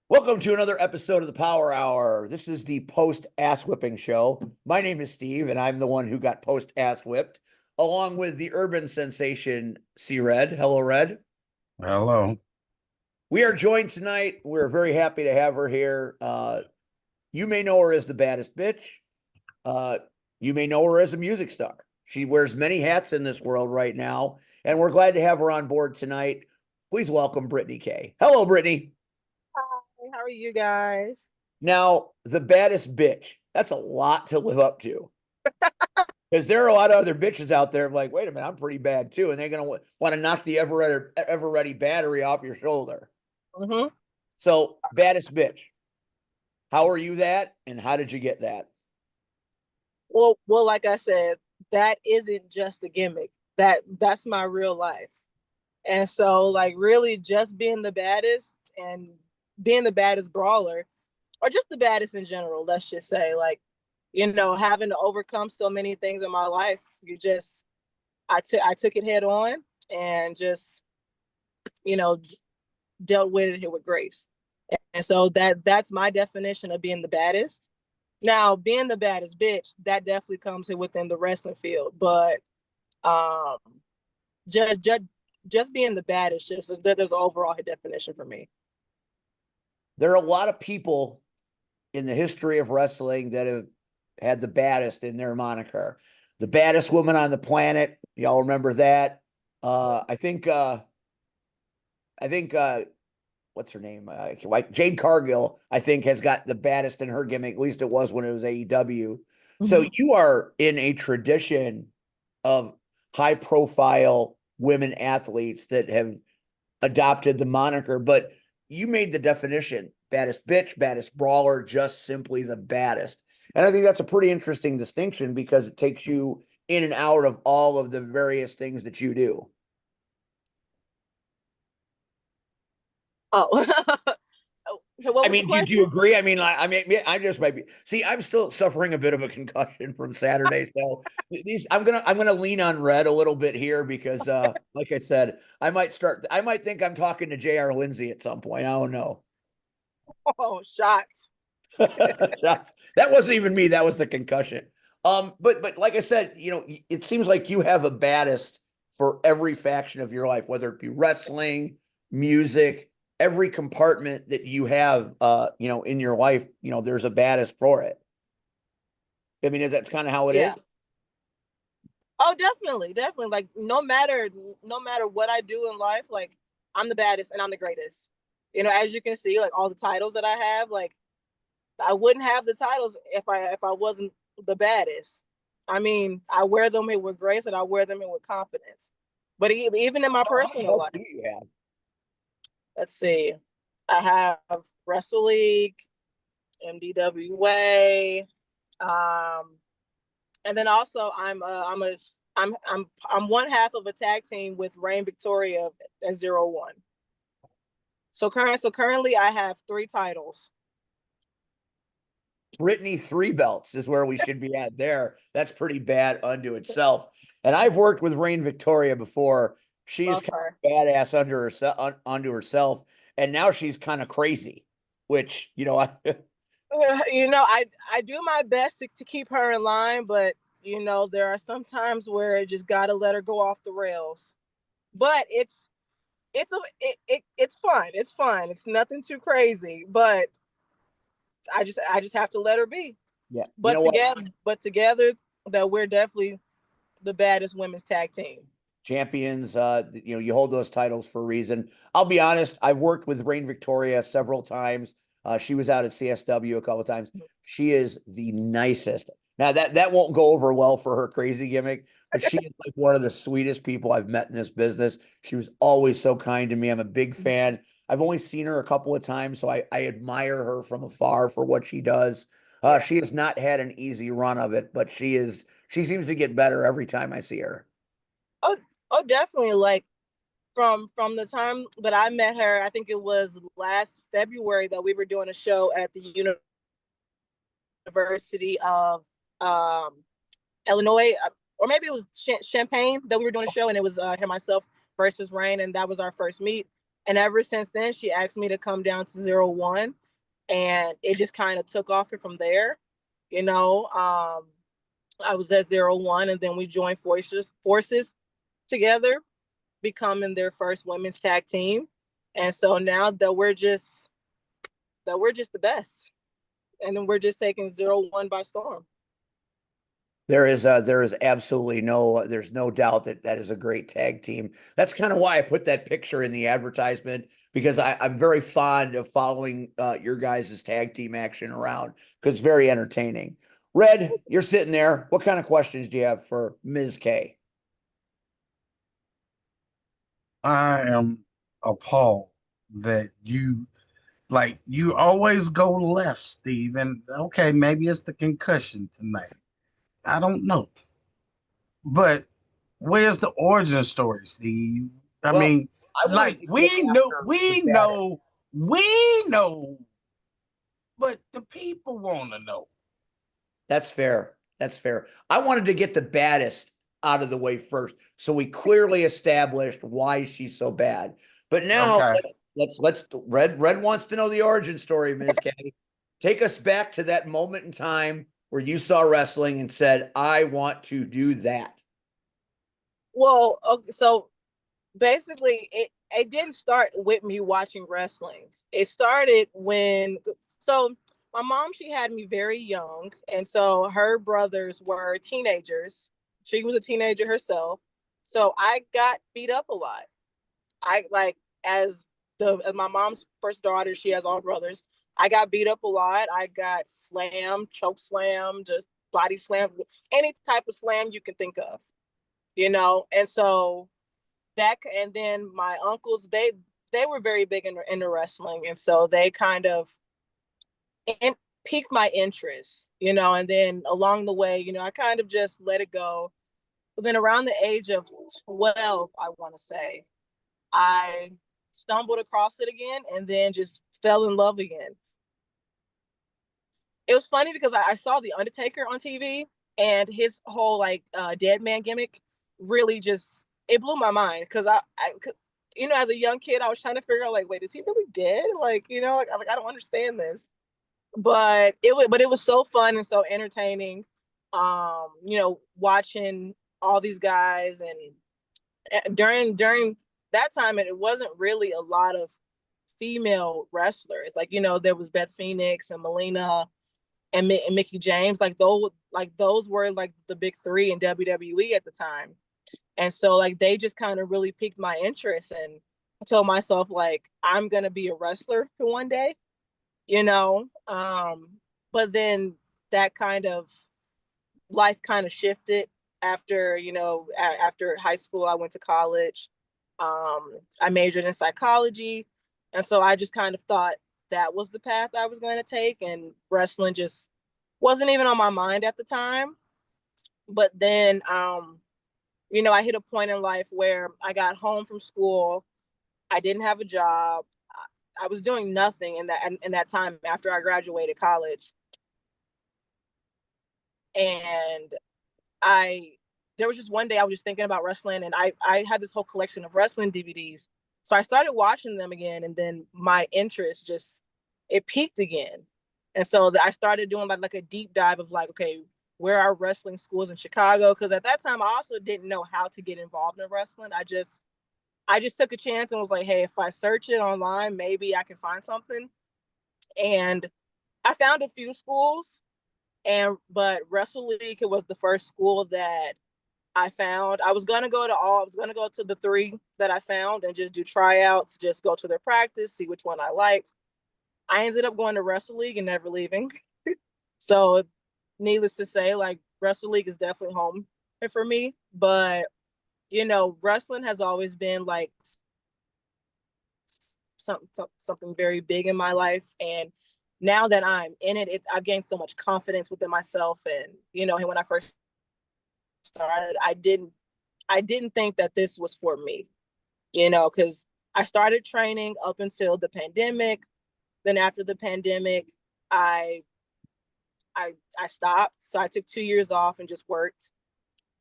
Welcome to another episode of the Power Hour. This is the post ass whipping show. My name is Steve, and I'm the one who got post ass whipped, along with the urban sensation C Red. Hello, Red. Hello. We are joined tonight. We're very happy to have her here. You may know her as the baddest bitch. Uh, you may know her as a music star. She wears many hats in this world right now, and we're glad to have her on board tonight. Please welcome Britany K. Hello, Britany. Hi, how are you guys? Now, the baddest bitch, that's a lot to live up to. Because there are a lot of other bitches out there like, wait a minute, I'm pretty bad too. And they're going to want to knock the ever ready battery off your shoulder. Mm-hmm. So, baddest bitch, how are you that? And how did you get that? Well, like I said, that isn't just a gimmick. That's my real life. And so, like, really just being the baddest and being the baddest brawler, or just the baddest in general, let's just say, like, having to overcome so many things in my life, I took it head on and just, you know, dealt with it with grace. And so that's my definition of being the baddest. Now, being the baddest bitch, that definitely comes within the wrestling field, but um, just being the baddest, there's an overall definition for me. There are a lot of people in the history of wrestling that have had the baddest in their moniker. The baddest woman on the planet. Y'all remember that? I think what's her name? Like Jade Cargill, I think, has got the baddest in her gimmick. At least it was when it was AEW. So you are in a tradition of high profile women athletes that have adopted the moniker, but you made the definition baddest bitch, baddest brawler, just simply the baddest. And I think that's a pretty interesting distinction because it takes you in and out of all of the various things that you do. Oh, what I was the mean, do question? you agree? I just might be. See, I'm still suffering a bit of a concussion from Saturday, so I'm gonna lean on Red a little bit here because, like I said, I might think I'm talking to JR Lindsey at some point. I don't know. Oh, shots. That wasn't even me. That was the concussion. But like I said, it seems like you have a baddest for every faction of your life, whether it be wrestling, music, every compartment that you have, in your life, there's a baddest for it. I mean, that's kind of how it Yeah. is. Oh, definitely, definitely. Like, no matter what I do in life, like, I'm the baddest and I'm the greatest. As you can see, like, all the titles that I have, like, I wouldn't have the titles if I wasn't the baddest. I mean, I wear them with grace and I wear them with confidence. But even in my How many personal belts life, do you have? let's see, I have Wrestle League, MDWA, and then also I'm one half of a tag team with Reign Victoria at 0-1. So currently I have 3 titles. Britany 3 belts is where we should be at there. That's pretty bad unto itself. And I've worked with Reign Victoria before. She is Love kind her. of badass unto herself, and now she's kind of crazy, which I do my best to keep her in line, but there are some times where I just gotta let her go off the rails. But it's fun. It's fun. It's nothing too crazy, but I just have to let her be. yeah, you But know what? together, that we're definitely the baddest women's tag team. Champions, you hold those titles for a reason. I'll be honest, I've worked with Reign Victoria several times. She was out at CSW a couple of times. She is the nicest. Now that won't go over well for her crazy gimmick, but she is like one of the sweetest people I've met in this business. She was always so kind to me. I'm a big fan. I've only seen her a couple of times, so I admire her from afar for what she does. Yeah. She has not had an easy run of it, but she seems to get better every time I see her. Oh, oh, definitely. Like, from the time that I met her, I think it was last February that we were doing a show at the University of Illinois, or maybe it was Champaign that we were doing a show, and it was her, myself versus Reign, and that was our first meet. And ever since then, she asked me to come down to 01, and it just kind of took off from there. You know, I was at 01, and then we joined forces together, becoming their first women's tag team. And so now that we're just the best, and then we're just taking 01 by storm. There is absolutely there's no doubt that that is a great tag team. That's kind of why I put that picture in the advertisement, because I'm very fond of following your guys' tag team action around, because it's very entertaining. Red, you're sitting there. What kind of questions do you have for Ms. K? I am appalled that you always go left, Steve. And okay, maybe it's the concussion tonight. I don't know. But where's the origin story, Steve? I Well, mean, I wanted like to get after the baddest. we know, but the people want to know. That's fair. That's fair. I wanted to get the baddest out of the way first, so we clearly established why she's so bad. But now Okay. let's Red wants to know the origin story, Ms. K. Take us back to that moment in time where you saw wrestling and said, "I want to do that." Well, okay, so basically, it didn't start with me watching wrestling. It started when, so my mom, she had me very young, and so her brothers were teenagers. She was a teenager herself, so I got beat up a lot. I like, as my mom's first daughter, she has all brothers. I got beat up a lot. I got slammed, choke slammed, just body slammed, any type of slam you can think of, And so and then my uncles, they were very big into wrestling, and so they kind of in, piqued my interest, And then along the way, I kind of just let it go. But then around the age of 12, I want to say, I stumbled across it again, and then just fell in love again. It was funny because I saw The Undertaker on TV, and his whole dead man gimmick really just, it blew my mind, because as a young kid, I was trying to figure out, like, wait, is he really dead? I don't understand this. But it was so fun and so entertaining. Watching all these guys, and during that time, it wasn't really a lot of female wrestlers. There was Beth Phoenix and Melina and Mickey James. Those were like the big three in WWE at the time. And so they just kind of really piqued my interest, and I told myself, like, I'm gonna be a wrestler for one day, you know. But then that kind of life kind of shifted after, after high school. I went to college. I majored in psychology, and so I just kind of thought that was the path I was going to take, and wrestling just wasn't even on my mind at the time. But then I hit a point in life where I got home from school. I didn't have a job. I was doing nothing in that time after I graduated college. And there was just one day I was just thinking about wrestling, and I had this whole collection of wrestling DVDs. So I started watching them again, and then my interest just, it peaked again. And so I started doing like a deep dive of like, okay, where are wrestling schools in Chicago? Because at that time I also didn't know how to get involved in wrestling. I just took a chance and was like, hey, if I search it online, maybe I can find something. And I found a few schools, but Wrestle League was the first school that I found. I was gonna go to the three that I found and just do tryouts, just go to their practice, see which one I liked. I ended up going to Wrestle League and never leaving. So needless to say, like, Wrestle League is definitely home for me. But wrestling has always been like something very big in my life, and now that I'm in it, I've gained so much confidence within myself. And when I first started, I didn't think that this was for me, because I started training up until the pandemic. Then after the pandemic, I I stopped. So I took 2 years off and just worked.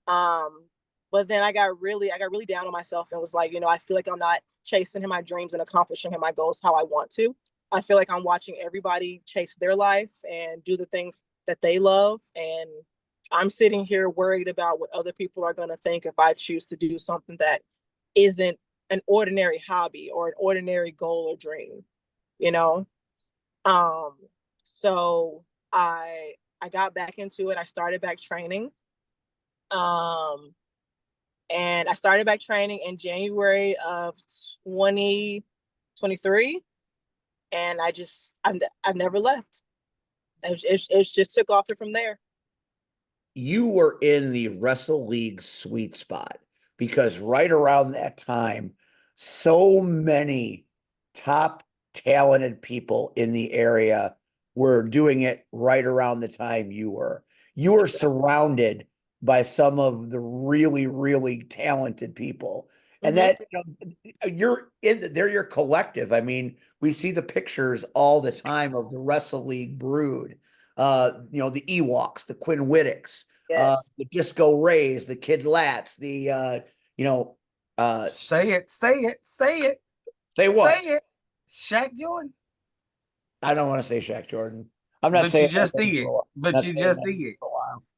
But then I got really down on myself and was like, I feel like I'm not chasing my dreams and accomplishing my goals how I want to. I feel like I'm watching everybody chase their life and do the things that they love. And I'm sitting here worried about what other people are going to think if I choose to do something that isn't an ordinary hobby or an ordinary goal or dream, you know? So I got back into it. I started back training. And I started back training in January of 2023. And I've never left. It's just took off from there. You were in the Wrestle League sweet spot because right around that time, so many top talented people in the area were doing it right around the time you were. You were surrounded by some of the really, really talented people. And that, they're your collective. I mean, we see the pictures all the time of the Wrestle League brood. The Ewoks, the Quinn Whittocks, Yes. the Disco Rays, the Kid Lats, the say it. Say what? Say it. Shaq Jordan. I don't want to say Shaq Jordan. I'm not but saying you just did. But you just did.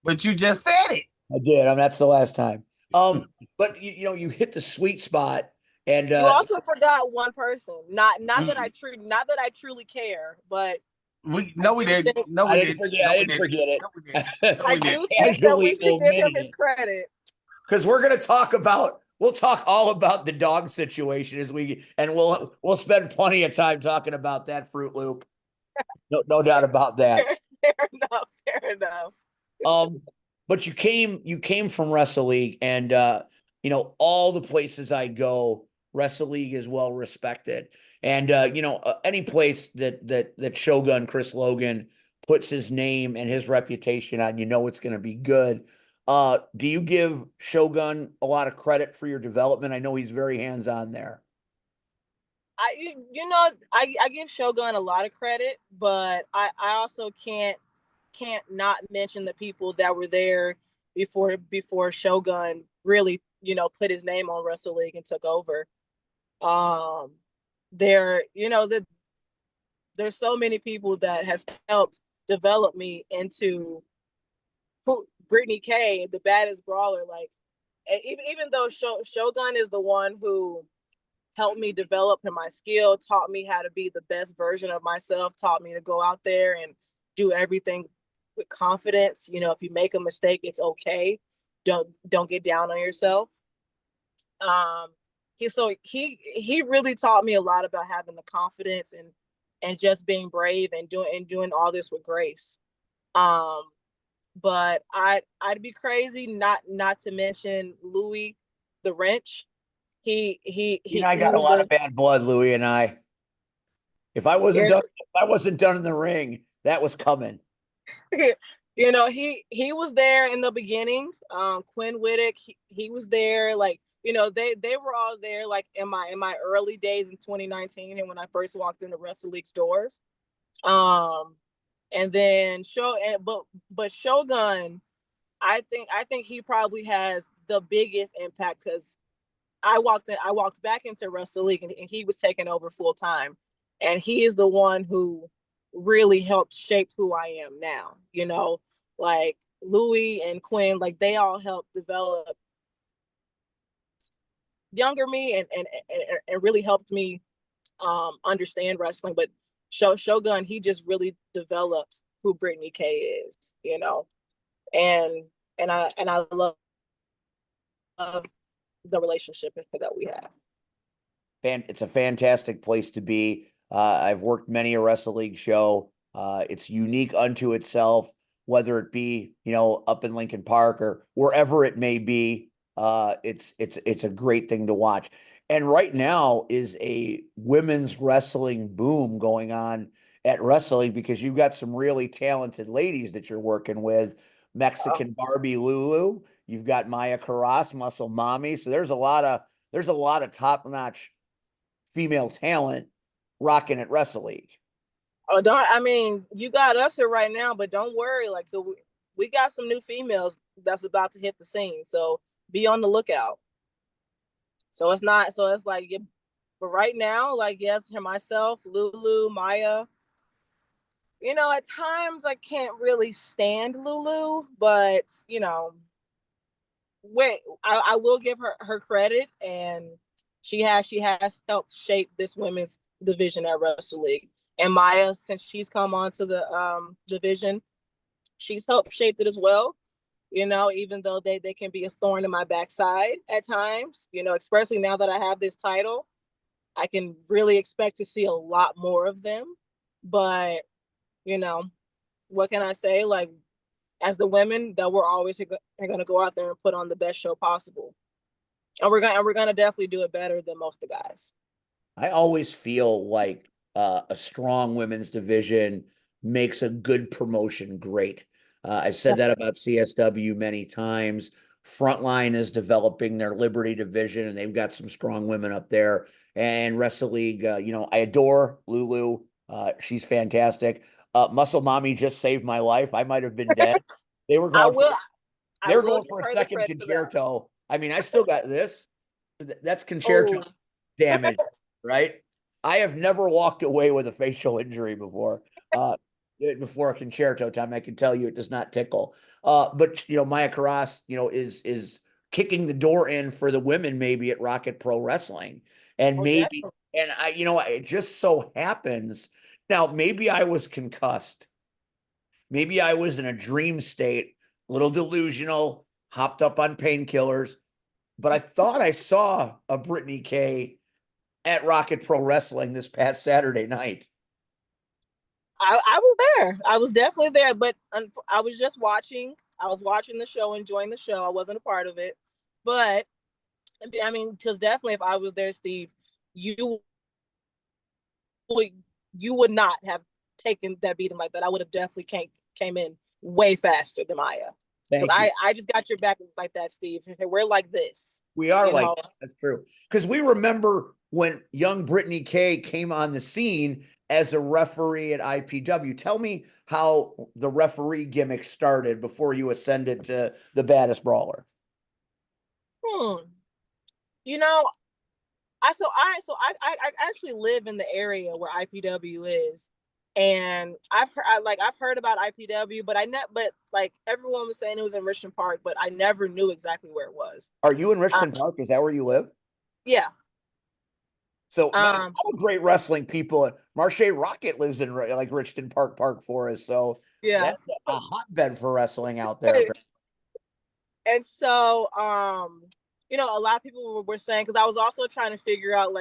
But you just said it. I did. That's the last time. But you hit the sweet spot, and you also forgot one person. Not that I truly care, but we didn't. No, we didn't. I didn't forget it. No, we didn't. I do think that we should give him his credit. Because we're going to we'll talk all about the dog situation we'll spend plenty of time talking about that Fruit Loop. No doubt about that. Fair enough. But you came from Wrestle League, and all the places I go, Wrestle League is well respected. And any place that Shogun Chris Logan puts his name and his reputation on, it's going to be good. Do you give Shogun a lot of credit for your development? I know he's very hands-on there. I give Shogun a lot of credit, but I also can't not mention the people that were there before Shogun really, put his name on Wrestle League and took over. There's so many people that has helped develop me into Britany K, the baddest brawler. Like, even though Shogun is the one who helped me develop in my skill, taught me how to be the best version of myself, taught me to go out there and do everything with confidence. If you make a mistake, it's okay. Don't get down on yourself. He really taught me a lot about having the confidence and just being brave and doing all this with grace. But I'd be crazy not to mention Louis the Wrench. He I got a lot of bad blood, Louis and I. If I wasn't done in the ring, that was coming. He was there in the beginning. Quinn Whittock, he was there. Like, they were all there. Like in my early days in 2019, and when I first walked into Wrestle League stores. And then but Shogun, I think he probably has the biggest impact because I walked back into Wrestle League and he was taking over full time, and he is the one who really helped shape who I am now. Like Louis and Quinn, like they all helped develop younger me and really helped me understand wrestling. But Shogun, he just really developed who Britany K is, and I love the relationship that we have. It's a fantastic place to be. I've worked many a Wrestle League show. It's unique unto itself, whether it be, up in Lincoln Park or wherever it may be. It's a great thing to watch. And right now is a women's wrestling boom going on at Wrestling because you've got some really talented ladies that you're working with. Mexican Barbie Lulu. You've got Maya Carras, Muscle Mommy. So there's a lot of top-notch female talent rocking at Wrestle League. You got us here right now, but don't worry. Like we got some new females that's about to hit the scene. So be on the lookout. So it's like But right now, like, yes, myself, Lulu, Maya, at times I can't really stand Lulu, but wait, I will give her credit, and she has helped shape this women's division at Wrestle League. And Maya, since she's come onto the division, she's helped shape it as well. Even though they can be a thorn in my backside at times, especially now that I have this title, I can really expect to see a lot more of them. But, what can I say? Like, as the women, that we're always going to go out there and put on the best show possible. And we're going to definitely do it better than most of the guys. I always feel like a strong women's division makes a good promotion great. I've said that about CSW many times. Frontline is developing their Liberty division, and they've got some strong women up there. And Wrestle League, I adore Lulu. She's fantastic. Muscle Mommy just saved my life. I might have been dead. They were going for a second concerto. I mean, I still got this. That's concerto damage, right? I have never walked away with a facial injury before. Before a concerto time, I can tell you it does not tickle. But Maya Karas, is kicking the door in for the women maybe at Rocket Pro Wrestling, and maybe, and it just so happens now. Maybe I was concussed. Maybe I was in a dream state, a little delusional, hopped up on painkillers, but I thought I saw a Britany K at Rocket Pro Wrestling this past Saturday night. I was there. I was definitely there, but I was just watching. I was watching the show, enjoying the show. I wasn't a part of it, but I mean, because definitely, if I was there, Steve, you would not have taken that beating like that. I would have definitely came in way faster than Maya. Because I just got your back like that, Steve. We're like this. We are like that. That's true. Because we remember when young Britany K came on the scene as a referee at IPW. Tell me how the referee gimmick started before you ascended to the baddest brawler. I actually live in the area where IPW is, and I've heard about IPW, but like everyone was saying it was in Richmond Park, but I never knew exactly where it was. Are you in Richmond Park? Is that where you live? Yeah. So man, all great wrestling people. Marche Rocket lives in like Richmond Park for us. So yeah, that's a hotbed for wrestling out there. And so, a lot of people were saying, because I was also trying to figure out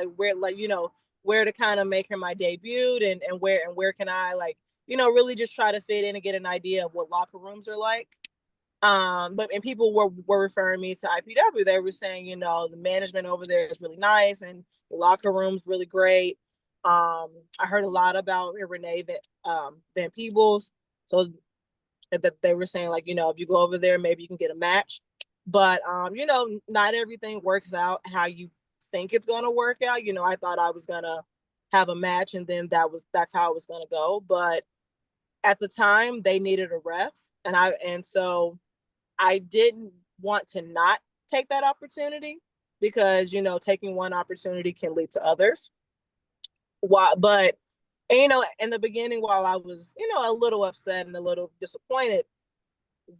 where to kind of make her my debut, and where can I really just try to fit in and get an idea of what locker rooms are like. And people were referring me to IPW. They were saying, the management over there is really nice and the locker room's really great. I heard a lot about Renee Van Peebles. So that they were saying, if you go over there, maybe you can get a match. But, not everything works out how you think it's going to work out. I thought I was going to have a match, and then that's how it was going to go. But at the time, they needed a ref. And so I didn't want to not take that opportunity, because, taking one opportunity can lead to others. But in the beginning, while I was, a little upset and a little disappointed,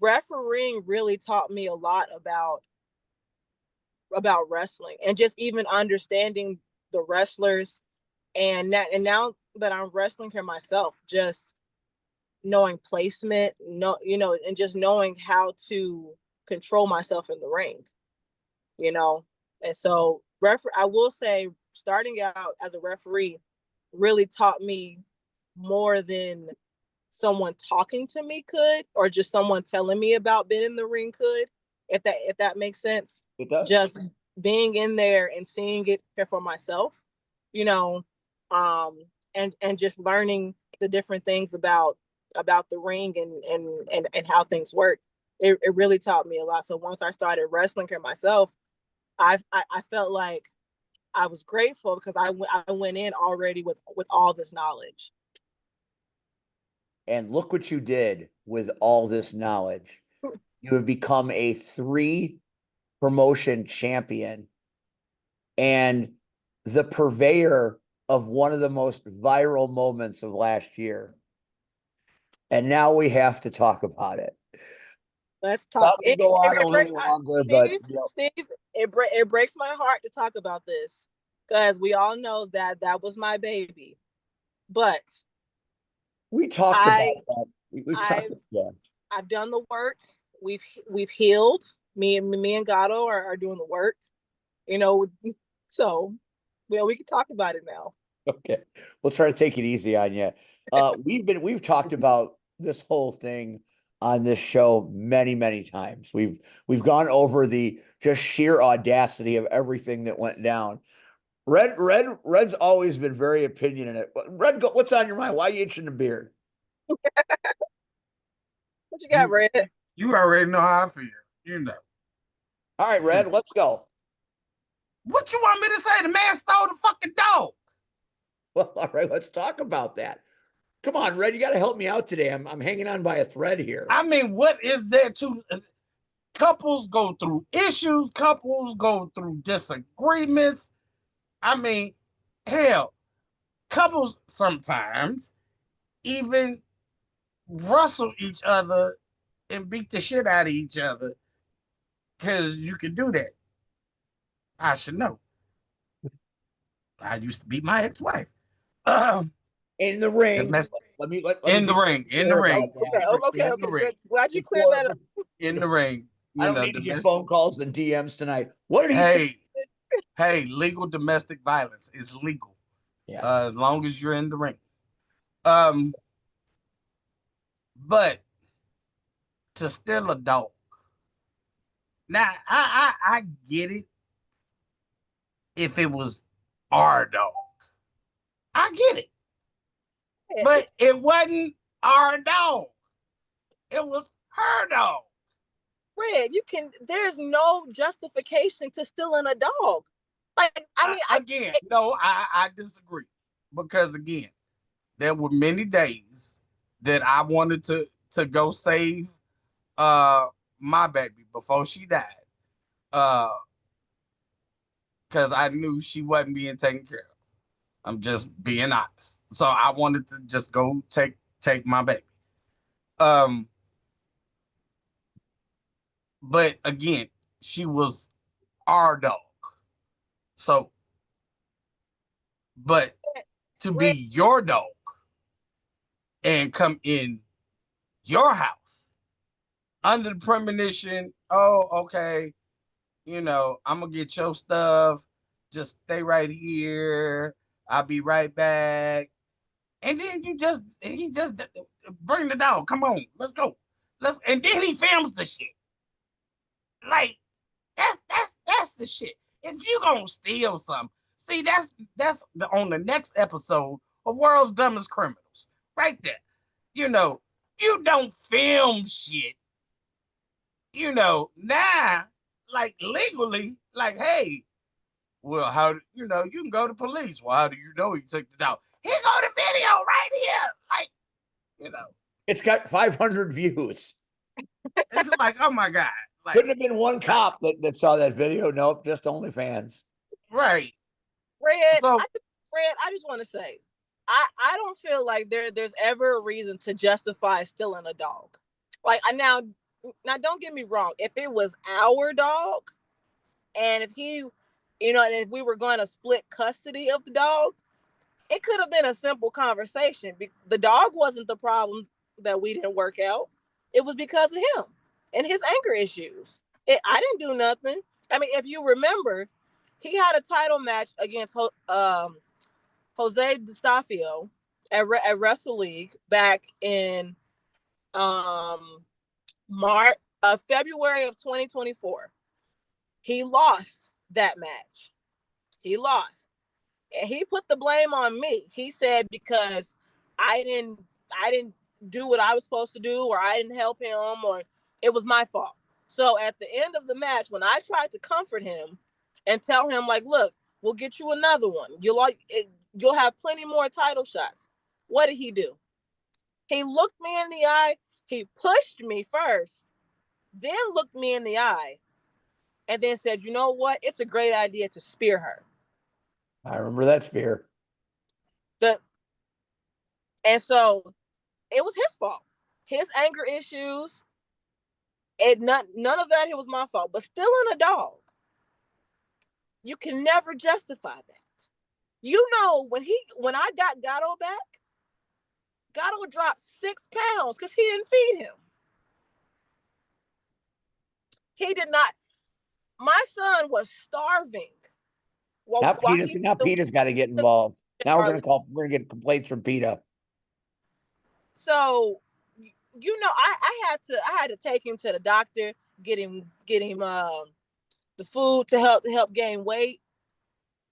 refereeing really taught me a lot about wrestling, and just even understanding the wrestlers. And now that I'm wrestling here myself, just knowing placement, and just knowing how to control myself in the ring, And so I will say, starting out as a referee really taught me more than someone talking to me could, or just someone telling me about being in the ring could, if that makes sense. It does. Just being in there and seeing it for myself, and just learning the different things about the ring and how things work. It really taught me a lot. So once I started wrestling here myself, I felt like I was grateful, because I went in already with all this knowledge. And look what you did with all this knowledge. You have become a 3 promotion champion. And the purveyor of one of the most viral moments of last year. And now we have to talk about it. Let's talk. Thought we'd go on a little longer, but Steve, it breaks my heart to talk about this because we all know that that was my baby. But we talked about that. We talked about that. I've done the work. We've healed. Me and Gato are doing the work. You know, so we can talk about it now. Okay, we'll try to take it easy on you. We've talked about this whole thing on this show many times. We've gone over the just sheer audacity of everything that went down. Red's always been very opinionated. Red, what's on your mind? Why are you itching the beard? What you got, Red? You already know how I feel. You know. All right, Red, let's go. What you want me to say? The man stole the fucking dog. Well, all right, let's talk about that. Come on, Red, you got to help me out today. I'm hanging on by a thread here. I mean, what is there to? Couples go through issues. Couples go through disagreements. I mean, hell, couples sometimes even wrestle each other and beat the shit out of each other because you can do that. I should know. I used to beat my ex-wife. In the ring. In the ring. Okay. Glad you cleared that up. In the ring. I don't need to get phone calls and DMs tonight. What did he say? Hey, legal domestic violence is legal. Yeah. As long as you're in the ring. But to steal a dog. Now, I get it if it was our dog. I get it. But it wasn't our dog. It was her dog. Red, there's no justification to stealing a dog. Like, I disagree. Because again, there were many days that I wanted to go save my baby before she died. Because I knew she wasn't being taken care of. I'm just being honest. So I wanted to just go take my baby. But again, she was our dog. So, but to be your dog and come in your house under the premonition, oh, okay, you know, I'm gonna get your stuff. Just stay right here. I'll be right back. And then he just bring the dog. Come on, let's go. And then he films the shit. Like that's the shit. If you gonna steal something, see that's on the next episode of World's Dumbest Criminals, right there. You know, you don't film shit. You know, now, like legally, like, hey, well, how you know you can go to police. Well, how do you know he took the dog? He go to video right here, like, you know, it's got 500 views. It's like, oh my god. Like, couldn't have been one cop that saw that video. Nope, just OnlyFans. Right. Red, I just want to say, I don't feel like there's ever a reason to justify stealing a dog. Like, now don't get me wrong. If it was our dog, and if he, you know, and if we were going to split custody of the dog, it could have been a simple conversation. The dog wasn't the problem that we didn't work out. It was because of him and his anger issues. I didn't do nothing. I mean, if you remember, he had a title match against Jose DiStafio at Wrestle League back in February of 2024. He lost that match. He lost. And he put the blame on me. He said because I didn't do what I was supposed to do, or I didn't help him, or it was my fault. So at the end of the match, when I tried to comfort him and tell him, like, look, we'll get you another one. You'll have plenty more title shots. What did he do? He looked me in the eye. He pushed me first, then looked me in the eye, and then said, you know what? It's a great idea to spear her. I remember that spear. And so it was his fault. His anger issues. None of that, it was my fault. But stealing a dog, you can never justify that. You know, when I got Gatto back, Gatto dropped 6 pounds because he didn't feed him. He did not. My son was starving. Now PETA's got to get involved. Now we're gonna get complaints from PETA. So, you know, I had to take him to the doctor, get him the food to help gain weight.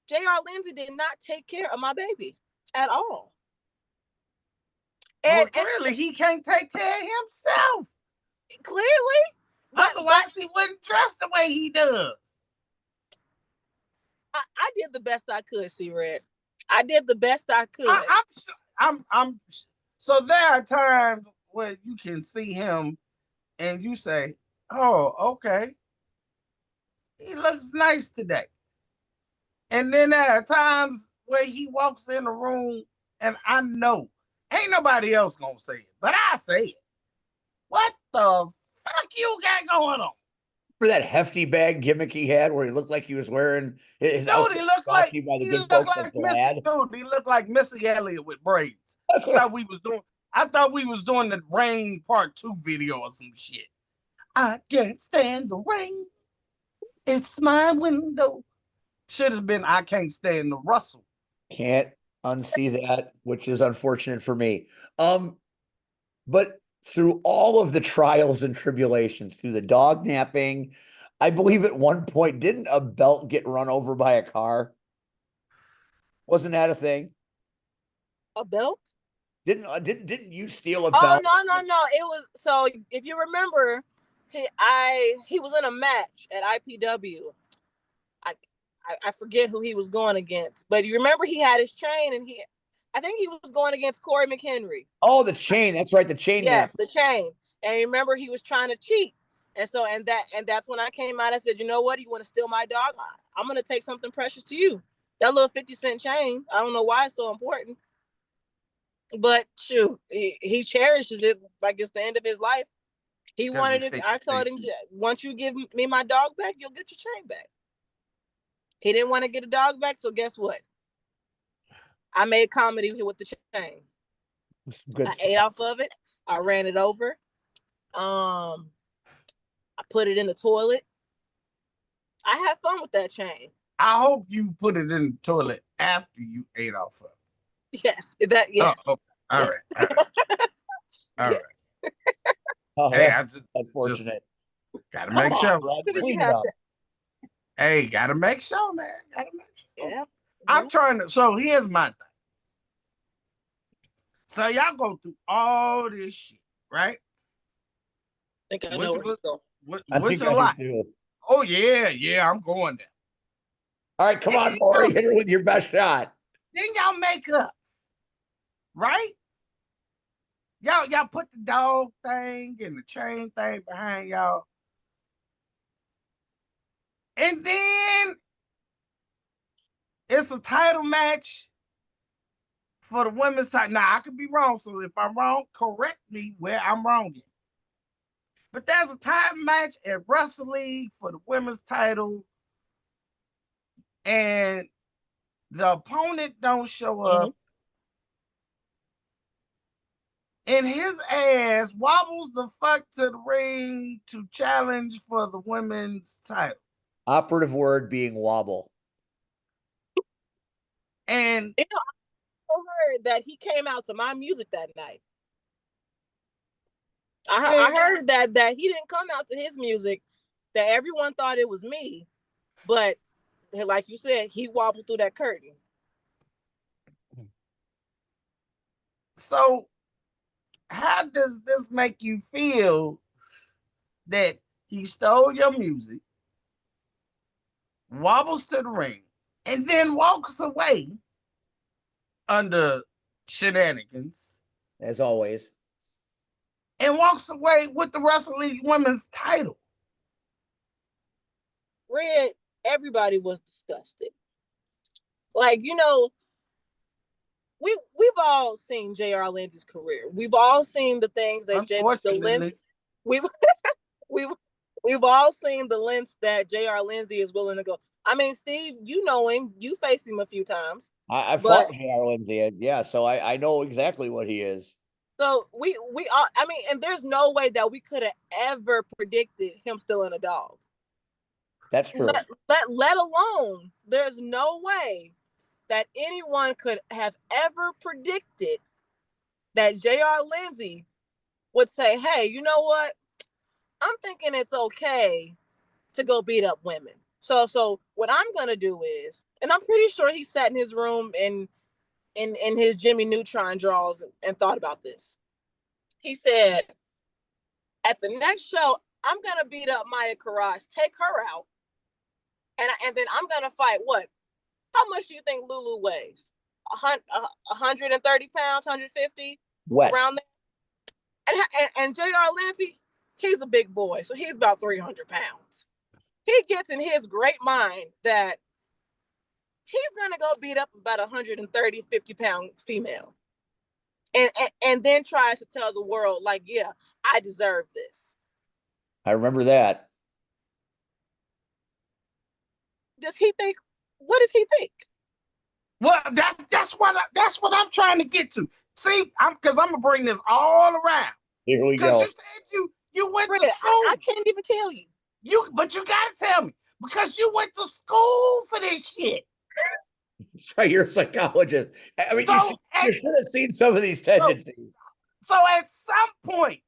JR Lindsey did not take care of my baby at all. And clearly he can't take care of himself. Clearly. Otherwise he wouldn't trust the way he does. I did the best I could, C-Red. I did the best I could. I'm so there are times where you can see him and you say, oh, okay. He looks nice today. And then there are times where he walks in the room and I know ain't nobody else gonna say it, but I say it. What the fuck you got going on? For that hefty bag gimmick he had where he looked like he was wearing his outfit. He looked like Missy Elliott with braids. I thought we was doing the Rain Part 2 video or some shit. I can't stand the rain. It's my window. Should have been I can't stand the Russell. Can't unsee that, which is unfortunate for me. But through all of the trials and tribulations, through the dog napping, I believe at one point, didn't a belt get run over by a car? Wasn't that a thing? A belt? Didn't you steal a belt? Oh, no. It was, so if you remember, he was in a match at IPW. I forget who he was going against, but you remember he had his chain and I think he was going against Corey McHenry. Oh, the chain. That's right. The chain. Yes, the chain. And remember he was trying to cheat. And so, and that's when I came out. I said, you know what? You want to steal my dog? I'm going to take something precious to you. That little 50-cent chain. I don't know why it's so important. But shoot, he cherishes it like it's the end of his life. He wanted it. I told him, once you give me my dog back, you'll get your chain back. He didn't want to get a dog back. So guess what? I made comedy with the chain. I ate off of it. I ran it over. I put it in the toilet. I had fun with that chain. I hope you put it in the toilet after you ate off of it. Yes. Yes. Oh, all right. All right. Oh, hey, that's unfortunate. Gotta make sure. Hey, gotta make sure, man. Gotta make sure. Yeah. I'm trying to. So here's my thing. So y'all go through all this shit, right? I think I know which a lot. Oh yeah, I'm going there. All right, come on, Maury, hit her with your best shot. Then y'all make up, right? Y'all put the dog thing and the chain thing behind y'all. And then it's a title match for the women's title. Now, I could be wrong, so if I'm wrong, correct me where I'm wrong in. But there's a title match at Wrestle League for the women's title, and the opponent don't show up, and his ass wobbles the fuck to the ring to challenge for the women's title. Operative word being wobble. And you know, I heard that he came out to my music that night. I heard that he didn't come out to his music, that everyone thought it was me, but like you said, he wobbled through that curtain. So how does this make you feel that he stole your music, wobbles to the ring, and then walks away under shenanigans? As always. And walks away with the Wrestle League women's title. Red, everybody was disgusted. Like, we've all seen JR Lindsey's career. We've all seen the things that the Unfortunately, lengths we've we've we've all seen the lengths that JR Lindsey is willing to go. I mean, Steve, you know him. You faced him a few times. I But fought JR Lindsey, yeah, so I know exactly what he is. so we all, I mean, and there's no way that we could have ever predicted him stealing a dog. That's true. Let alone, there's no way that anyone could have ever predicted that JR Lindsey would say, hey, you know what? I'm thinking it's okay to go beat up women. So what I'm gonna do is, and I'm pretty sure he sat in his room in his Jimmy Neutron drawers and thought about this. He said, at the next show, I'm gonna beat up Maya Karaj, take her out, and then I'm gonna fight what? How much do you think Lulu weighs? 130 pounds, 150, Wet. around there. And JR Lindsey, he's a big boy, so he's about 300 pounds. He gets in his great mind that he's gonna go beat up about 130, 50-pound female, and then tries to tell the world, like, yeah, I deserve this. I remember that. Does he think? What does he think? well, that's what I'm trying to get to. See, I'm gonna bring this all around. Here we Because go. you said you went Brett, to school. I can't even tell you. But you gotta tell me because you went to school for this shit. That's right, you're a psychologist. I mean, you should have seen some of these tendencies. So at some point,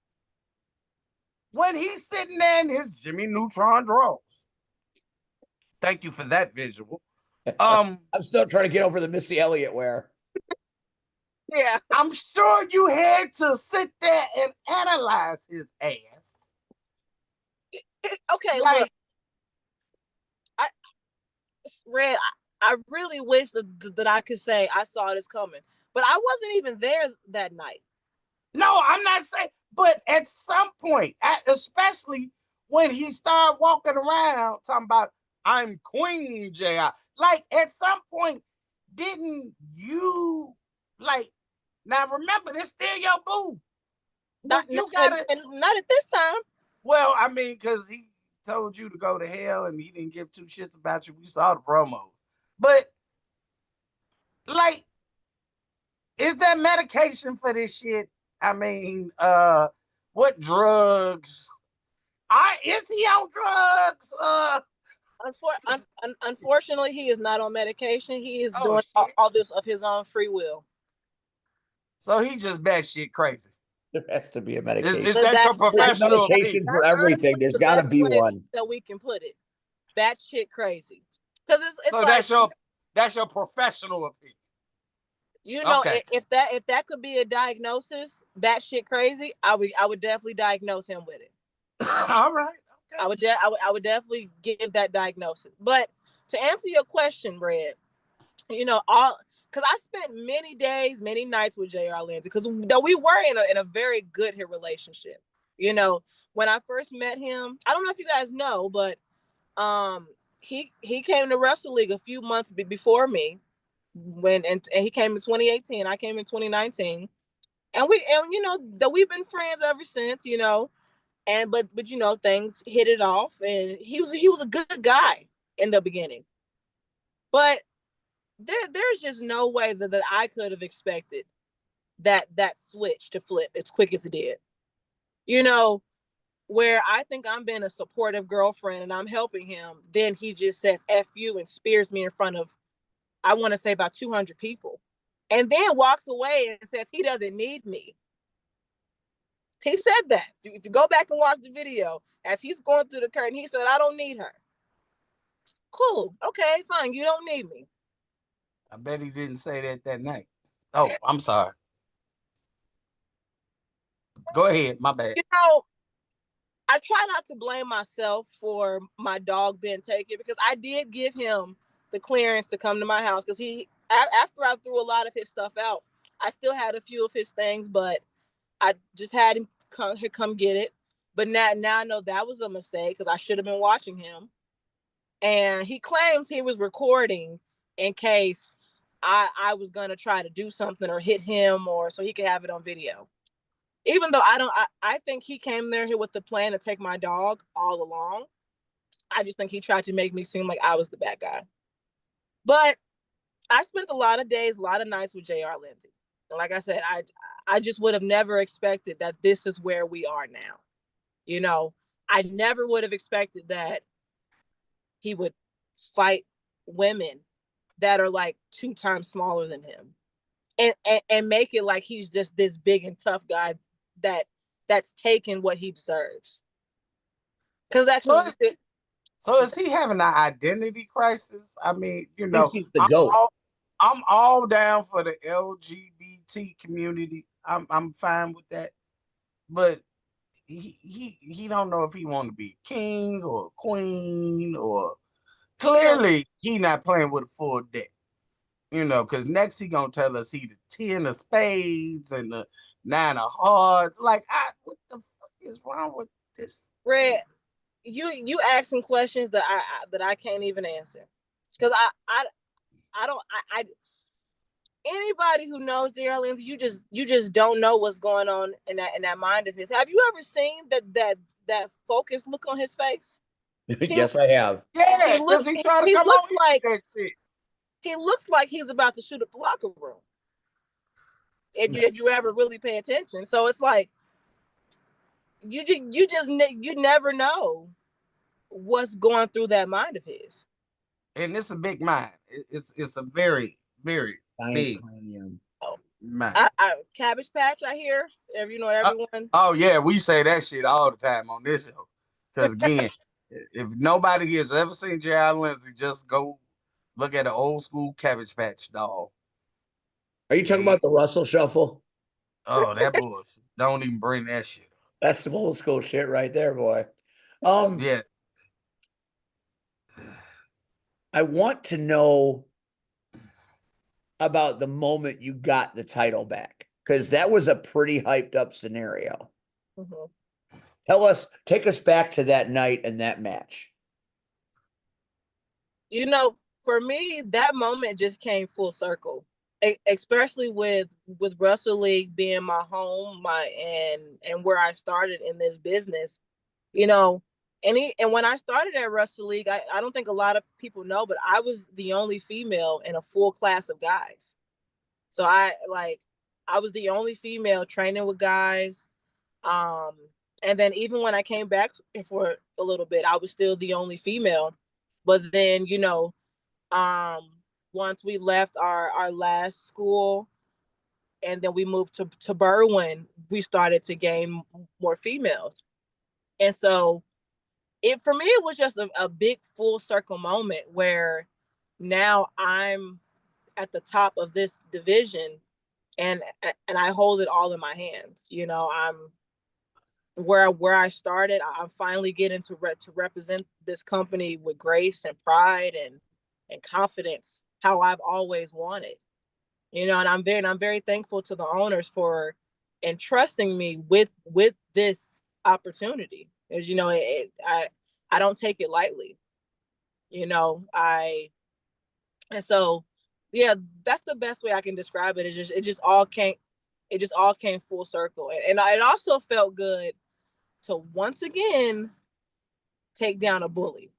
when he's sitting there in his Jimmy Neutron drawers, thank you for that visual. I'm still trying to get over the Missy Elliott wear. Yeah, I'm sure you had to sit there and analyze his ass. okay, Like, look, Red, I really wish that I could say I saw this coming, but I wasn't even there that night. no, I'm not saying, but at some point, especially when he started walking around talking about I'm Queen JR, like at some point, didn't you like now remember this still your boo? Not at this time. Well, I mean, because he told you to go to hell and he didn't give two shits about you. We saw the promo. But like, is there medication for this shit? I mean, what drugs? Is he on drugs? Unfortunately, he is not on medication. He is doing shit. all this of his own free will. So he just batshit crazy. There has to be a medication. Is that your professional medication for everything? There's got to be one that we can put it. Batshit crazy, because it's so like, that's your professional opinion. You know, okay. if that could be a diagnosis, batshit crazy, I would definitely diagnose him with it. All right. Okay. I would definitely give that diagnosis. But to answer your question, Red, because I spent many days, many nights with JR Lindsey, because though we were in a very good relationship. When I first met him, I don't know if you guys know, but he came to Wrestle League a few months before me. And he came in 2018, I came in 2019, and we've been friends ever since, but things hit it off, and he was a good guy in the beginning, but there's just no way that I could have expected that switch to flip as quick as it did, where I think I'm being a supportive girlfriend and I'm helping him, then he just says F you and spears me in front of, I want to say, about 200 people, and then walks away and says he doesn't need me. He said that. If you go back and watch the video, as he's going through the curtain, he said, I don't need her. Cool. Okay, fine. You don't need me. I bet he didn't say that night. Oh, I'm sorry. Go ahead. My bad. I try not to blame myself for my dog being taken, because I did give him the clearance to come to my house, because after I threw a lot of his stuff out, I still had a few of his things, but I just had him come get it. But now I know that was a mistake, because I should have been watching him. And he claims he was recording in case I was gonna try to do something or hit him or so he could have it on video. Even though I think he came there here with the plan to take my dog all along. I just think he tried to make me seem like I was the bad guy. But I spent a lot of days, a lot of nights with JR Lindsey. And like I said, I just would have never expected that this is where we are now. You know, I never would have expected that he would fight women that are like 2 times smaller than him and make it like he's just this big and tough guy that's taking what he deserves. Because actually, so is he having an identity crisis? I mean, you Thinks know, he's the GOAT. I'm all down for the LGBT community. I'm fine with that. But he don't know if he want to be king or queen or clearly he not playing with a full deck. You know, because next he gonna tell us he the 10 of spades and the 9 of hearts. Like, what the fuck is wrong with this? Red, you asking questions that I can't even answer because I don't I anybody who knows JR Lindsey, you just don't know what's going on in that mind of his. Have you ever seen that focused look on his face? Yes, I have. Yeah, because he tried to come looks on like that shit. he looks like he's about to shoot up the locker room. If you ever really pay attention, so it's like you never know what's going through that mind of his. And it's a big mind. It's a very, very big mind. Cabbage Patch, I hear. You know, everyone. Oh yeah, we say that shit all the time on this show. Because again, if nobody has ever seen JR Lindsey, just go look at an old school Cabbage Patch doll. Are you talking about the Russell Shuffle? Oh, that bullshit. Don't even bring that shit up. That's some old school shit right there, boy. Yeah. I want to know about the moment you got the title back, because that was a pretty hyped up scenario. Mm-hmm. Take us back to that night and that match. You know, for me, that moment just came full circle, especially with Wrestle League being my home, and where I started in this business. You know, and when I started at Wrestle League, I don't think a lot of people know, but I was the only female in a full class of guys. So I was the only female training with guys. And then even when I came back for a little bit, I was still the only female. But then, you know, once we left our last school and then we moved to Berwyn, we started to gain more females. And so for me, it was just a big full circle moment where now I'm at the top of this division and I hold it all in my hands. You know, I'm where I started. I'm finally getting to represent this company with grace and pride and confidence, how I've always wanted. You know, and I'm very thankful to the owners for entrusting me with this opportunity. As you know, I don't take it lightly. You know, and so yeah, that's the best way I can describe it. It just all came full circle, and it also felt good to once again take down a bully,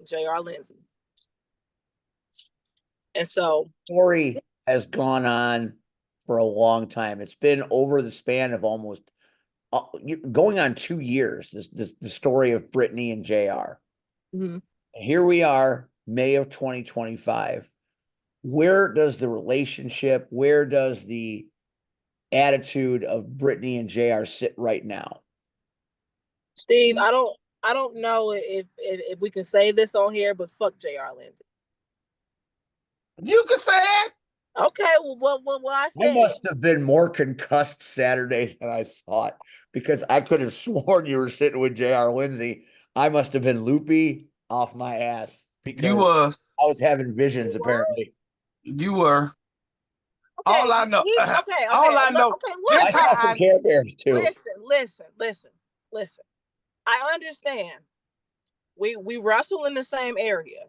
JR Lindsey. And so story has gone on for a long time. It's been over the span of almost going on 2 years. The story of Britany and JR. mm-hmm. Here we are, May of 2025. Where does the relationship, where does the attitude of Britany and JR sit right now? Steve, I don't know if we can say this on here, but fuck JR Lindsey. You can say it. Okay, well, I said. I must have been more concussed Saturday than I thought, because I could have sworn you were sitting with JR Lindsey. I must have been loopy off my ass because I was having visions, apparently. You were. Okay, all I know. Okay. All I know. Okay, I saw some Care Bears too. Listen. I understand. We wrestle in the same area.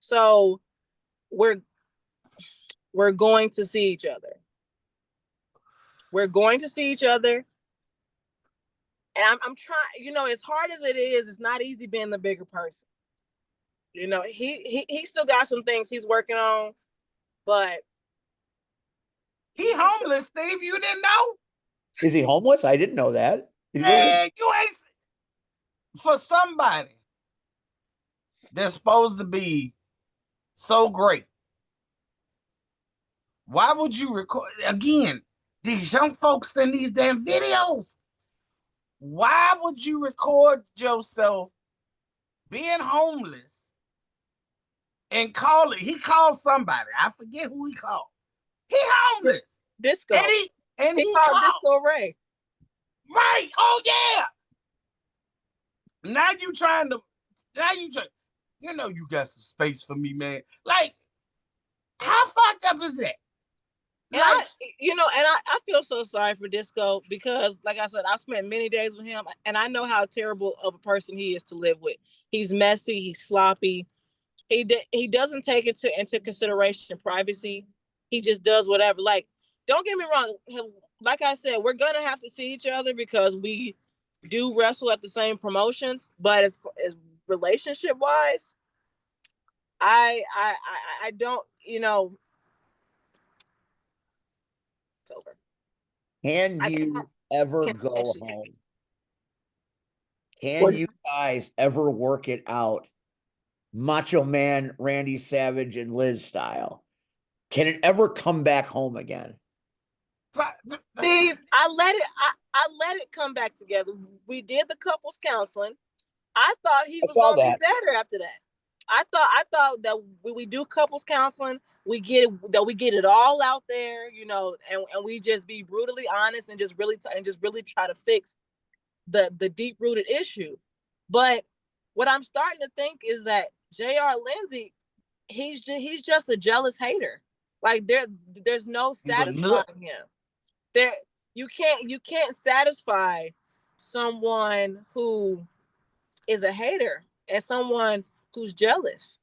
So we're going to see each other. We're going to see each other. And I'm trying, you know, as hard as it is, it's not easy being the bigger person. You know, he still got some things he's working on, but he homeless, Steve. You didn't know? Is he homeless? I didn't know that. Man, you ain't for somebody that's supposed to be so great. Why would you record again? These young folks in these damn videos. Why would you record yourself being homeless and call it? He called somebody. I forget who he called. He homeless. Disco. And he called called Disco Ray. Right. Oh yeah. Now you trying, you know, you got some space for me, man. Like, how fucked up is that? And I feel so sorry for Disco because, like I said, I spent many days with him, and I know how terrible of a person he is to live with. He's messy. He's sloppy. He doesn't take into consideration privacy. He just does whatever. Like, don't get me wrong. Like I said, we're gonna have to see each other because we do wrestle at the same promotions. But as relationship wise, I don't. You know, it's over. Can you ever go home? Can you guys ever work it out? Macho Man, Randy Savage, and Liz style. Can it ever come back home again? Steve, I let it come back together. We did the couples counseling. I thought he was gonna be better after that. I thought that we do couples counseling, we get it all out there, you know, and we just be brutally honest and just really try to fix the deep rooted issue. But what I'm starting to think is that JR Lindsey, he's just a jealous hater. Like there's no satisfying him. You can't satisfy someone who is a hater and someone who's jealous.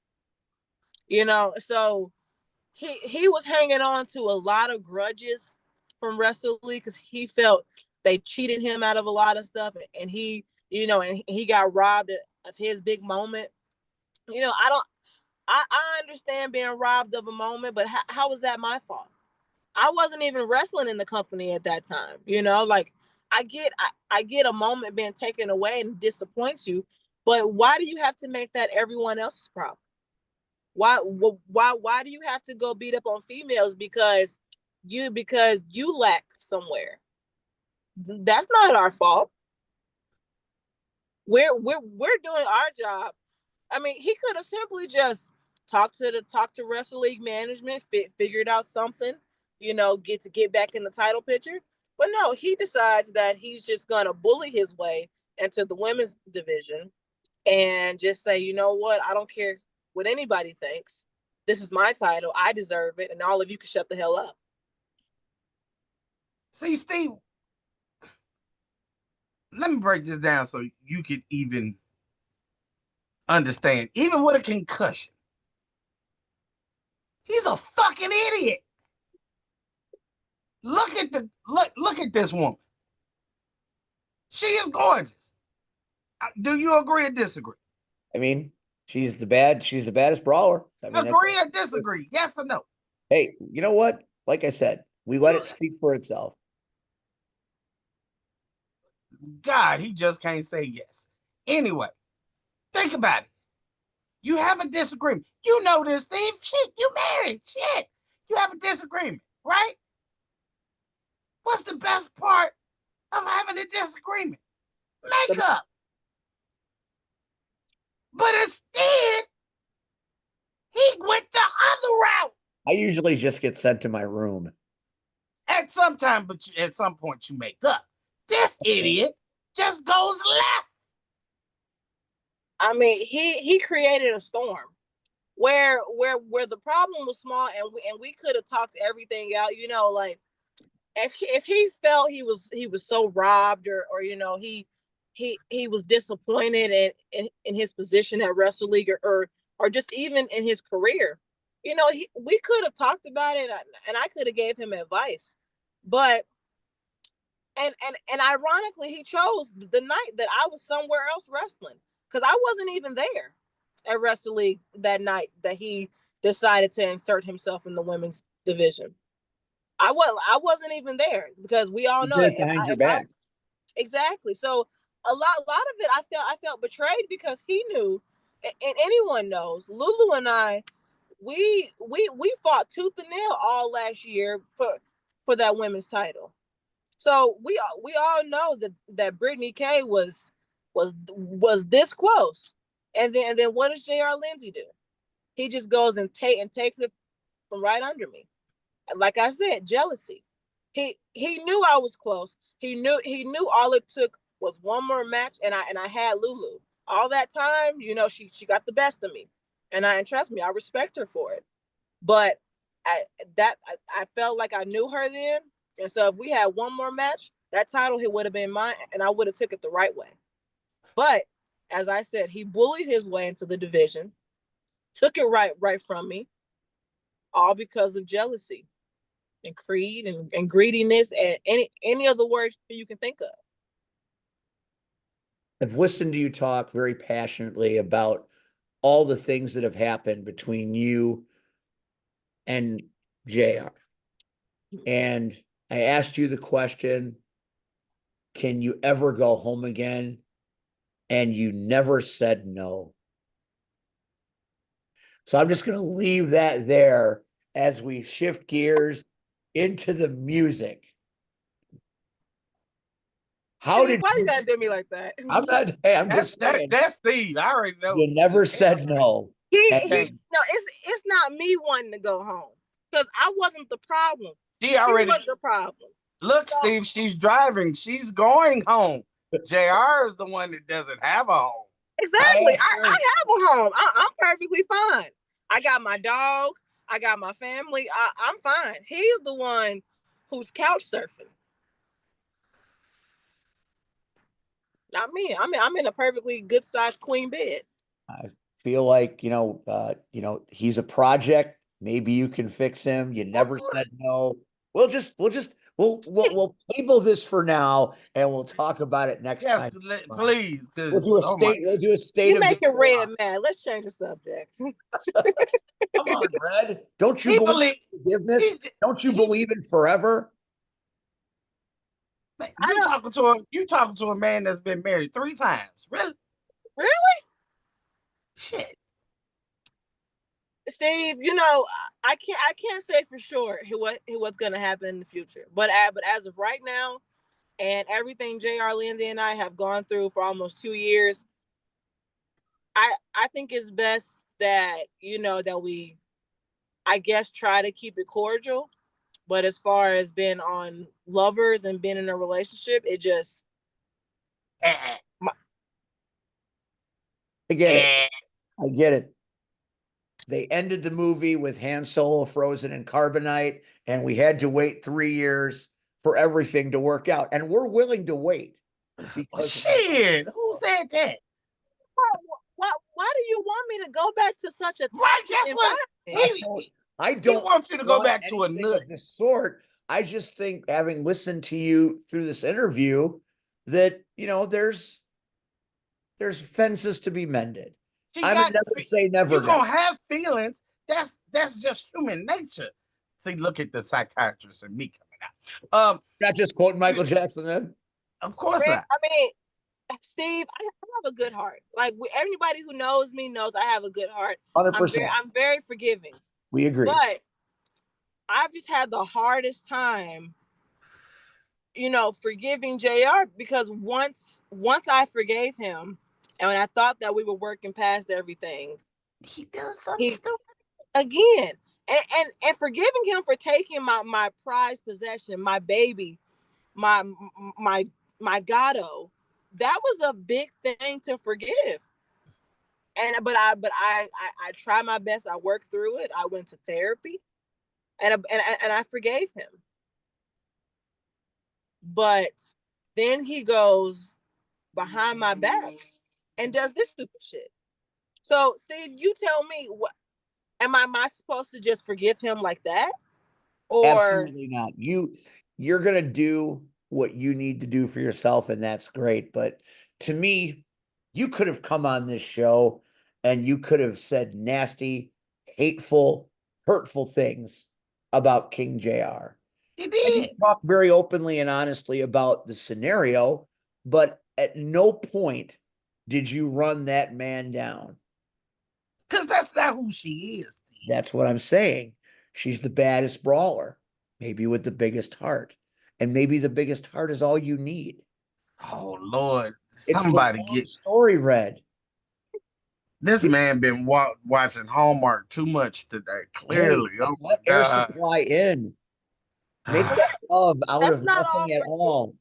You know, so he was hanging on to a lot of grudges from Wrestle League because he felt they cheated him out of a lot of stuff, and he got robbed of his big moment. You know, I understand being robbed of a moment, but how was that my fault? I wasn't even wrestling in the company at that time. You know, like I get a moment being taken away and disappoints you, but why do you have to make that everyone else's problem? Why do you have to go beat up on females because you lack somewhere? That's not our fault. We're doing our job. I mean, he could have simply just talked to Wrestle League management, figured out something, you know, get back in the title picture. But no, he decides that he's just gonna bully his way into the women's division and just say, you know what, I don't care what anybody thinks. This is my title. I deserve it, and all of you can shut the hell up. See, Steve, let me break this down so you could even understand. Even with a concussion, he's a fucking idiot. Look at this woman. She is gorgeous. Do you agree or disagree? I mean, she's the baddest brawler. I mean, agree or disagree? Yes or no? Hey, you know what? Like I said, we let it speak for itself. God, he just can't say yes. Anyway, think about it. You have a disagreement. You know this, Steve. Shit, you married. Shit. You have a disagreement, right? What's the best part of having a disagreement? Makeup. But instead, he went the other route. I usually just get sent to my room. At some time, but at some point you make up. This idiot just goes left. I mean, he created a storm where the problem was small, and we could have talked everything out. You know, like if he felt he was so robbed, or you know, he was disappointed in his position at Wrestle League, or just even in his career, you know, we could have talked about it, and I could have gave him advice, but and ironically, he chose the night that I was somewhere else wrestling, because I wasn't even there at Wrestle League that night that he decided to insert himself in the women's division. I wasn't even there, because we all He know did it behind your back. exactly. So a lot of it, I felt betrayed, because he knew, and anyone knows, Lulu and I, we fought tooth and nail all last year for that women's title. So we all know that Britany K was this close, and then what does JR Lindsey do? He just goes and takes it from right under me. Like I said, jealousy. He knew I was close. He knew all it took was one more match, and I had Lulu. All that time, you know, she got the best of me, and trust me, I respect her for it. But I felt like I knew her then, and so if we had one more match, that title hit would have been mine, and I would have took it the right way. But as I said, he bullied his way into the division, took it right from me, all because of jealousy and greed and greediness and any other words you can think of. I've listened to you talk very passionately about all the things that have happened between you and JR. And I asked you the question, can you ever go home again? And you never said no. So I'm just going to leave that there as we shift gears into the music. How did why you gotta do me like that? I'm not, hey, I'm just saying. That's Steve. I already know. You never said no. He no, it's not me wanting to go home, because I wasn't the problem. She already was the problem. Look, so, Steve, she's driving. She's going home. JR is the one that doesn't have a home. Exactly. I have a home. I'm perfectly fine. I got my dog. I got my family. I'm fine. He's the one who's couch surfing. Not me. I'm in a perfectly good sized queen bed. I feel like, you know, he's a project. Maybe you can fix him. You never said no. We'll table this for now, and we'll talk about it next time. Please. We'll do a state. You make it Red mad. Let's change the subject. Come on, Red. Don't you believe in forgiveness? Don't you believe in forever? Man, you talking to a man that's been married 3 times. Really? Really? Shit. Steve, you know, I can't say for sure what's gonna happen in the future. But as of right now, and everything JR Lindsey and I have gone through for almost 2 years, I think it's best that, you know, that we, I guess, try to keep it cordial. But as far as being on lovers and being in a relationship, it just I get it. I get it. They ended the movie with Han Solo frozen in carbonite, and we had to wait 3 years for everything to work out. And we're willing to wait. Shit, who said that? Why do you want me to go back to such a I don't want you to go back to a nut of this sort. I just think, having listened to you through this interview, that, you know, there's fences to be mended. I would never say never. You're gonna have feelings. That's just human nature. See, look at the psychiatrist and me coming out. Not just quoting Michael Jackson then. Of course not. I mean, Steve, I have a good heart. Like, everybody who knows me knows I have a good heart. 100%. I'm very forgiving. We agree. But I've just had the hardest time, you know, forgiving JR, because once I forgave him, and when I thought that we were working past everything, he does something stupid again. And forgiving him for taking my prized possession, my baby, my Gatto, that was a big thing to forgive. But I try my best. I worked through it. I went to therapy, and I forgave him. But then he goes behind my back and does this stupid shit. So, Steve, you tell me, what am I supposed to just forgive him like that? Or Absolutely not. You're gonna do what you need to do for yourself, and that's great. But to me, you could have come on this show and you could have said nasty, hateful, hurtful things about King JR. He And you did. talk very openly and honestly about the scenario, but at no point did you run that man down. Because that's not who she is, Steve. That's what I'm saying. She's the baddest brawler, maybe with the biggest heart. And maybe the biggest heart is all you need. Oh Lord, It's the somebody wrong get story, Red. this Get, man been watching Hallmark too much today. hey, Clearly, oh my let air God. supply in. Make that love out that's of not all. nothing at all.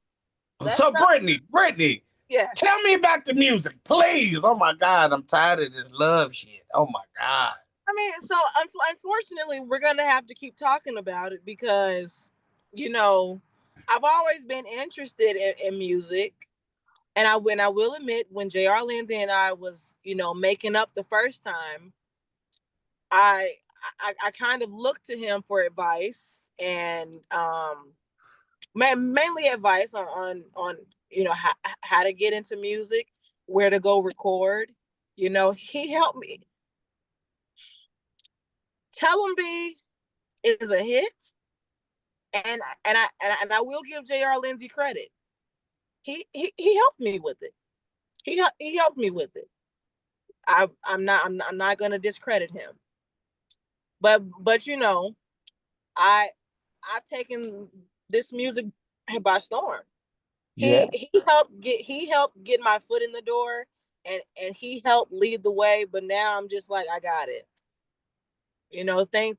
That's So not. Brittany, Yeah. tell me about the music, please. Oh my God, I'm tired of this love shit. Oh my God. I mean, so unfortunately, we're gonna have to keep talking about it because, you know, I've always been interested in music, and I will admit when JR Lindsey and I was, making up the first time, I I kind of looked to him for advice and mainly advice on how to get into music, where to go record. He helped me. Tell him B is a hit, and I will give JR Lindsey credit. He helped me with it. He helped me with it. I'm not gonna discredit him. But I I've taken this music by storm. Yeah. He helped get my foot in the door, and he helped lead the way. But now I'm just like, I got it.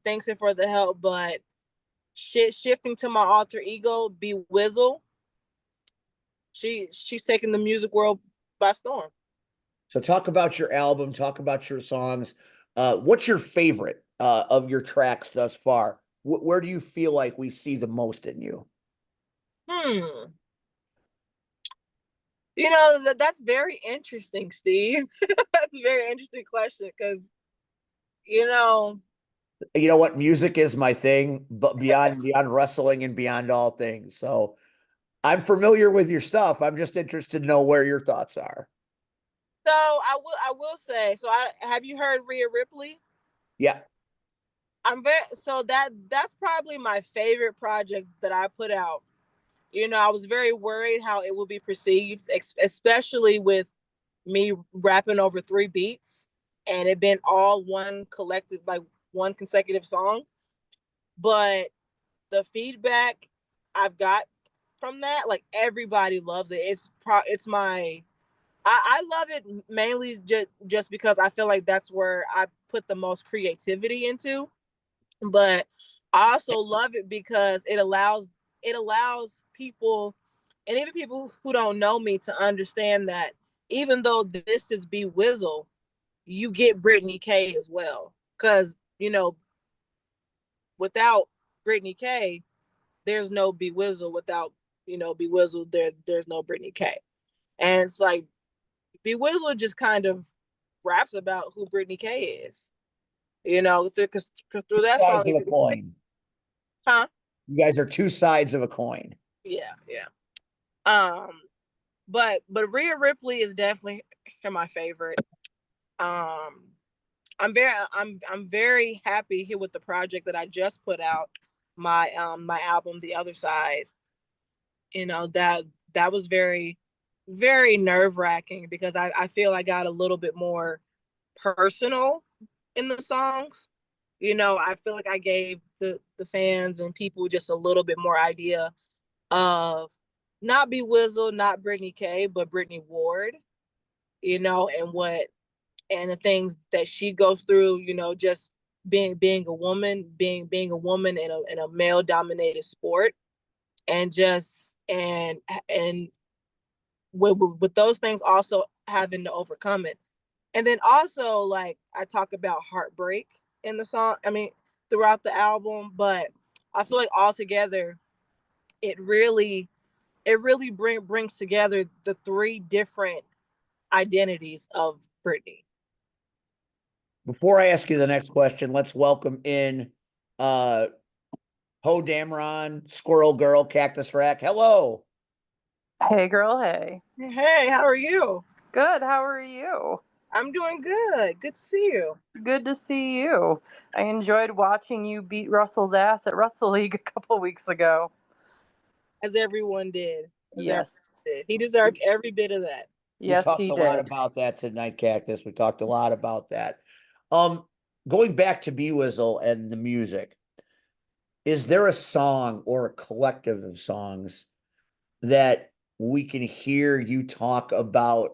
Thanks for the help, but shifting to my alter ego, B-Wizzle, she's taking the music world by storm. So talk about your album, talk about your songs. What's your favorite of your tracks thus far? Where do you feel like we see the most in you? Hmm. That's very interesting, Steve. That's a very interesting question because you know, You know what? Music is my thing, but beyond wrestling and beyond all things. So I'm familiar with your stuff. I'm just interested to know where your thoughts are. so I will say, so I have you heard Rhea Ripley? Yeah. That's probably my favorite project that I put out. I was very worried how it would be perceived, especially with me rapping over 3 beats and it been all one collective, like one consecutive song. But the feedback I've got from that, like everybody loves it. It's my I love it mainly just because I feel like that's where I put the most creativity into. But I also love it because it allows people, and even people who don't know me, to understand that even though this is B-Wizzle, you get Britany K as well. Because without Britany K, there's no B-Wizzle. Without B-Wizzle, there's no Britany K. And it's like B-Wizzle just kind of raps about who Britany K is. Because through Two that song, sides of a coin. huh? You guys are two sides of a coin. Yeah, yeah. Um, but Rhea Ripley is definitely my favorite. Um, I'm very happy here with the project that I just put out, my album, The Other Side. That was very, very nerve-wracking because I feel I got a little bit more personal in the songs. I feel like I gave the fans and people just a little bit more idea of not B-Wizzle, not Britany K, but Brittany Ward, and the things that she goes through, just being a woman, being a woman in a male dominated sport, and just and with those things also having to overcome it. And then also, like, I talk about heartbreak in the song, I mean, throughout the album, but I feel like altogether it really brings together the 3 different identities of Britany. Before I ask you the next question, let's welcome in Ho Damron, Squirrel Girl, Cactus Rack. Hello. Hey girl, hey. Hey, how are you? Good, how are you? I'm doing good. Good to see you. Good to see you. I enjoyed watching you beat Russell's ass at Russell League a couple weeks ago. As everyone did. Yes. He deserved every bit of that. Yes, we talked he a lot did. about that tonight, Cactus. We talked a lot about that. Going back to B-Wizzle and the music, is there a song or a collective of songs that we can hear you talk about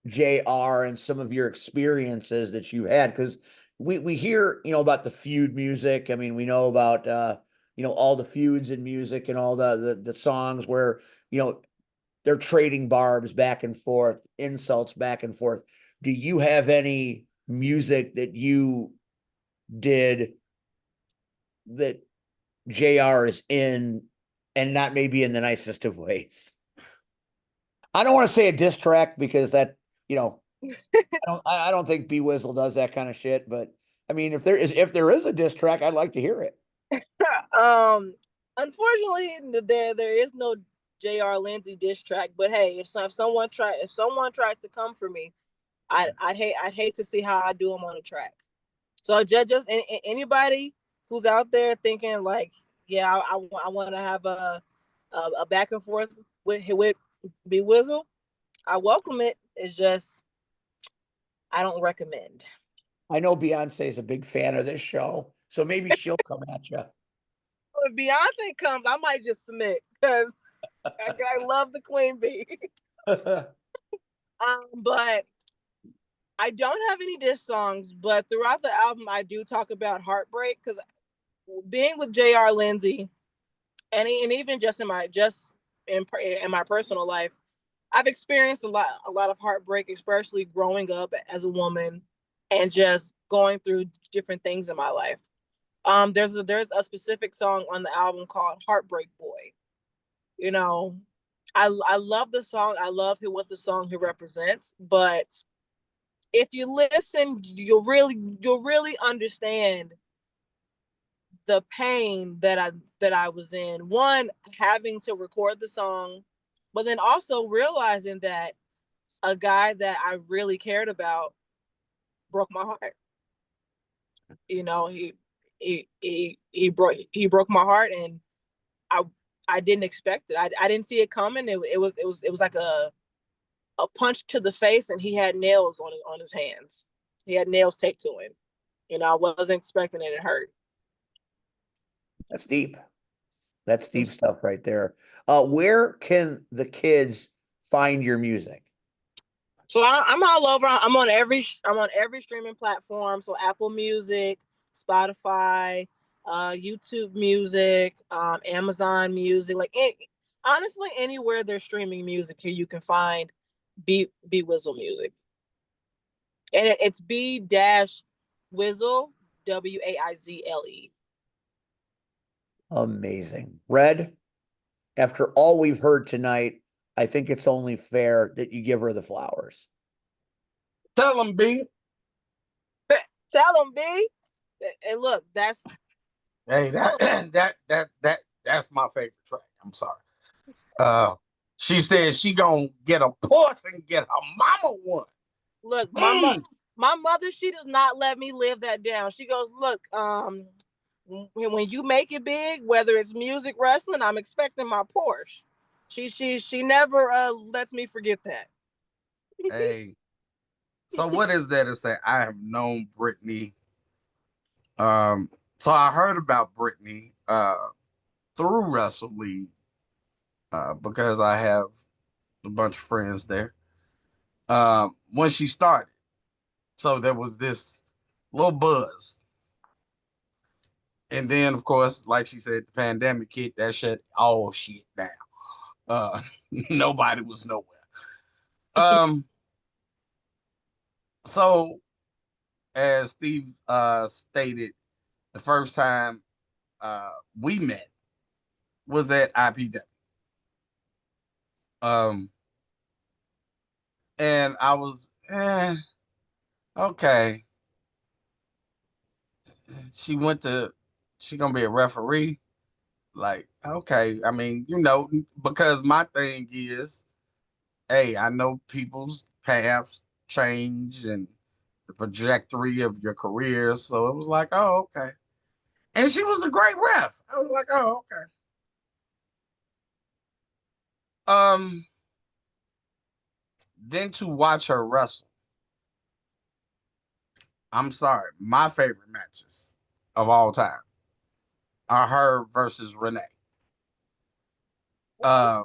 JR and some of your experiences that you had? Because we hear, about the feud music. I mean, we know about all the feuds in music and all the songs where, they're trading barbs back and forth, insults back and forth. Do you have any music that you did that JR is in, and not maybe in the nicest of ways? I don't want to say a diss track because that, I don't think B-Wizzle does that kind of shit. But I mean, if there is a diss track, I'd like to hear it. Unfortunately, there is no JR Lindsey diss track. But hey, if someone tries to come for me, I'd hate to see how I do them on a track. So just anybody who's out there thinking like, yeah, I want to have a back and forth with B-Wizzle, I welcome it. It's just I don't recommend. I know Beyonce is a big fan of this show, so maybe she'll come at you. If Beyonce comes, I might just submit because I love the Queen Bee. But I don't have any diss songs. But throughout the album, I do talk about heartbreak because being with JR Lindsey, and even just in my personal life, I've experienced a lot of heartbreak, especially growing up as a woman and just going through different things in my life. There's a specific song on the album called Heartbreak Boy. I love the song. I love what the song represents. But if you listen, you'll really understand the pain that I was in. One, having to record the song, but then also realizing that a guy that I really cared about broke my heart. He broke my heart, and I didn't expect it. I didn't see it coming. It was like a punch to the face, and he had nails on his hands. He had nails taped to him. I wasn't expecting it. It hurt. That's deep. That's deep stuff right there. Where can the kids find your music? So I'm all over. I'm on every streaming platform. So Apple Music, Spotify, YouTube Music, Amazon Music. Honestly, anywhere they're streaming music here, you can find B-Wizzle music, and it's B-Wizzle, Waizle. Amazing. Red, after all we've heard tonight, I think it's only fair that you give her the flowers. Tell them, B. Tell them, B. And look, that's Hey, that's my favorite track. I'm sorry. She said she gonna get a Porsche and get her mama one. Look, my mother, she does not let me live that down. She goes, look, when you make it big, whether it's music, wrestling, I'm expecting my Porsche. She never lets me forget that. Hey, so what is that to say? I have known Britany. So I heard about Britany through Wrestle League because I have a bunch of friends there. When she started, so there was this little buzz, and then of course, like she said, the pandemic hit, that shut all shit down. Nobody was nowhere. So as Steve stated, the first time we met was at IPW. And I was, okay. she gonna be a referee. Like, okay, I mean, because my thing is, hey, I know people's paths change and the trajectory of your career. So it was like, oh, okay. And she was a great ref. I was like, oh, okay. Um, then to watch her wrestle. I'm sorry, my favorite matches of all time are her versus Renee. Uh,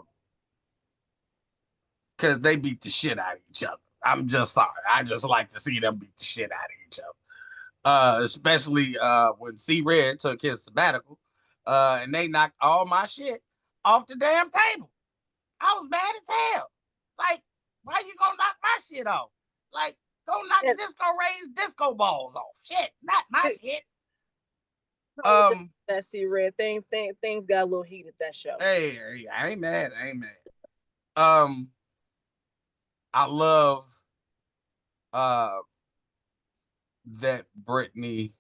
because they beat the shit out of each other. I'm just sorry. I just like to see them beat the shit out of each other. Especially when C Red took his sabbatical, and they knocked all my shit off the damn table. I was mad as hell. Like, why you gonna knock my shit off? Like, go knock Disco Ray's disco balls off. Shit, not my shit. That C Red things got a little heated that show. Hey, I ain't mad. I love that Britany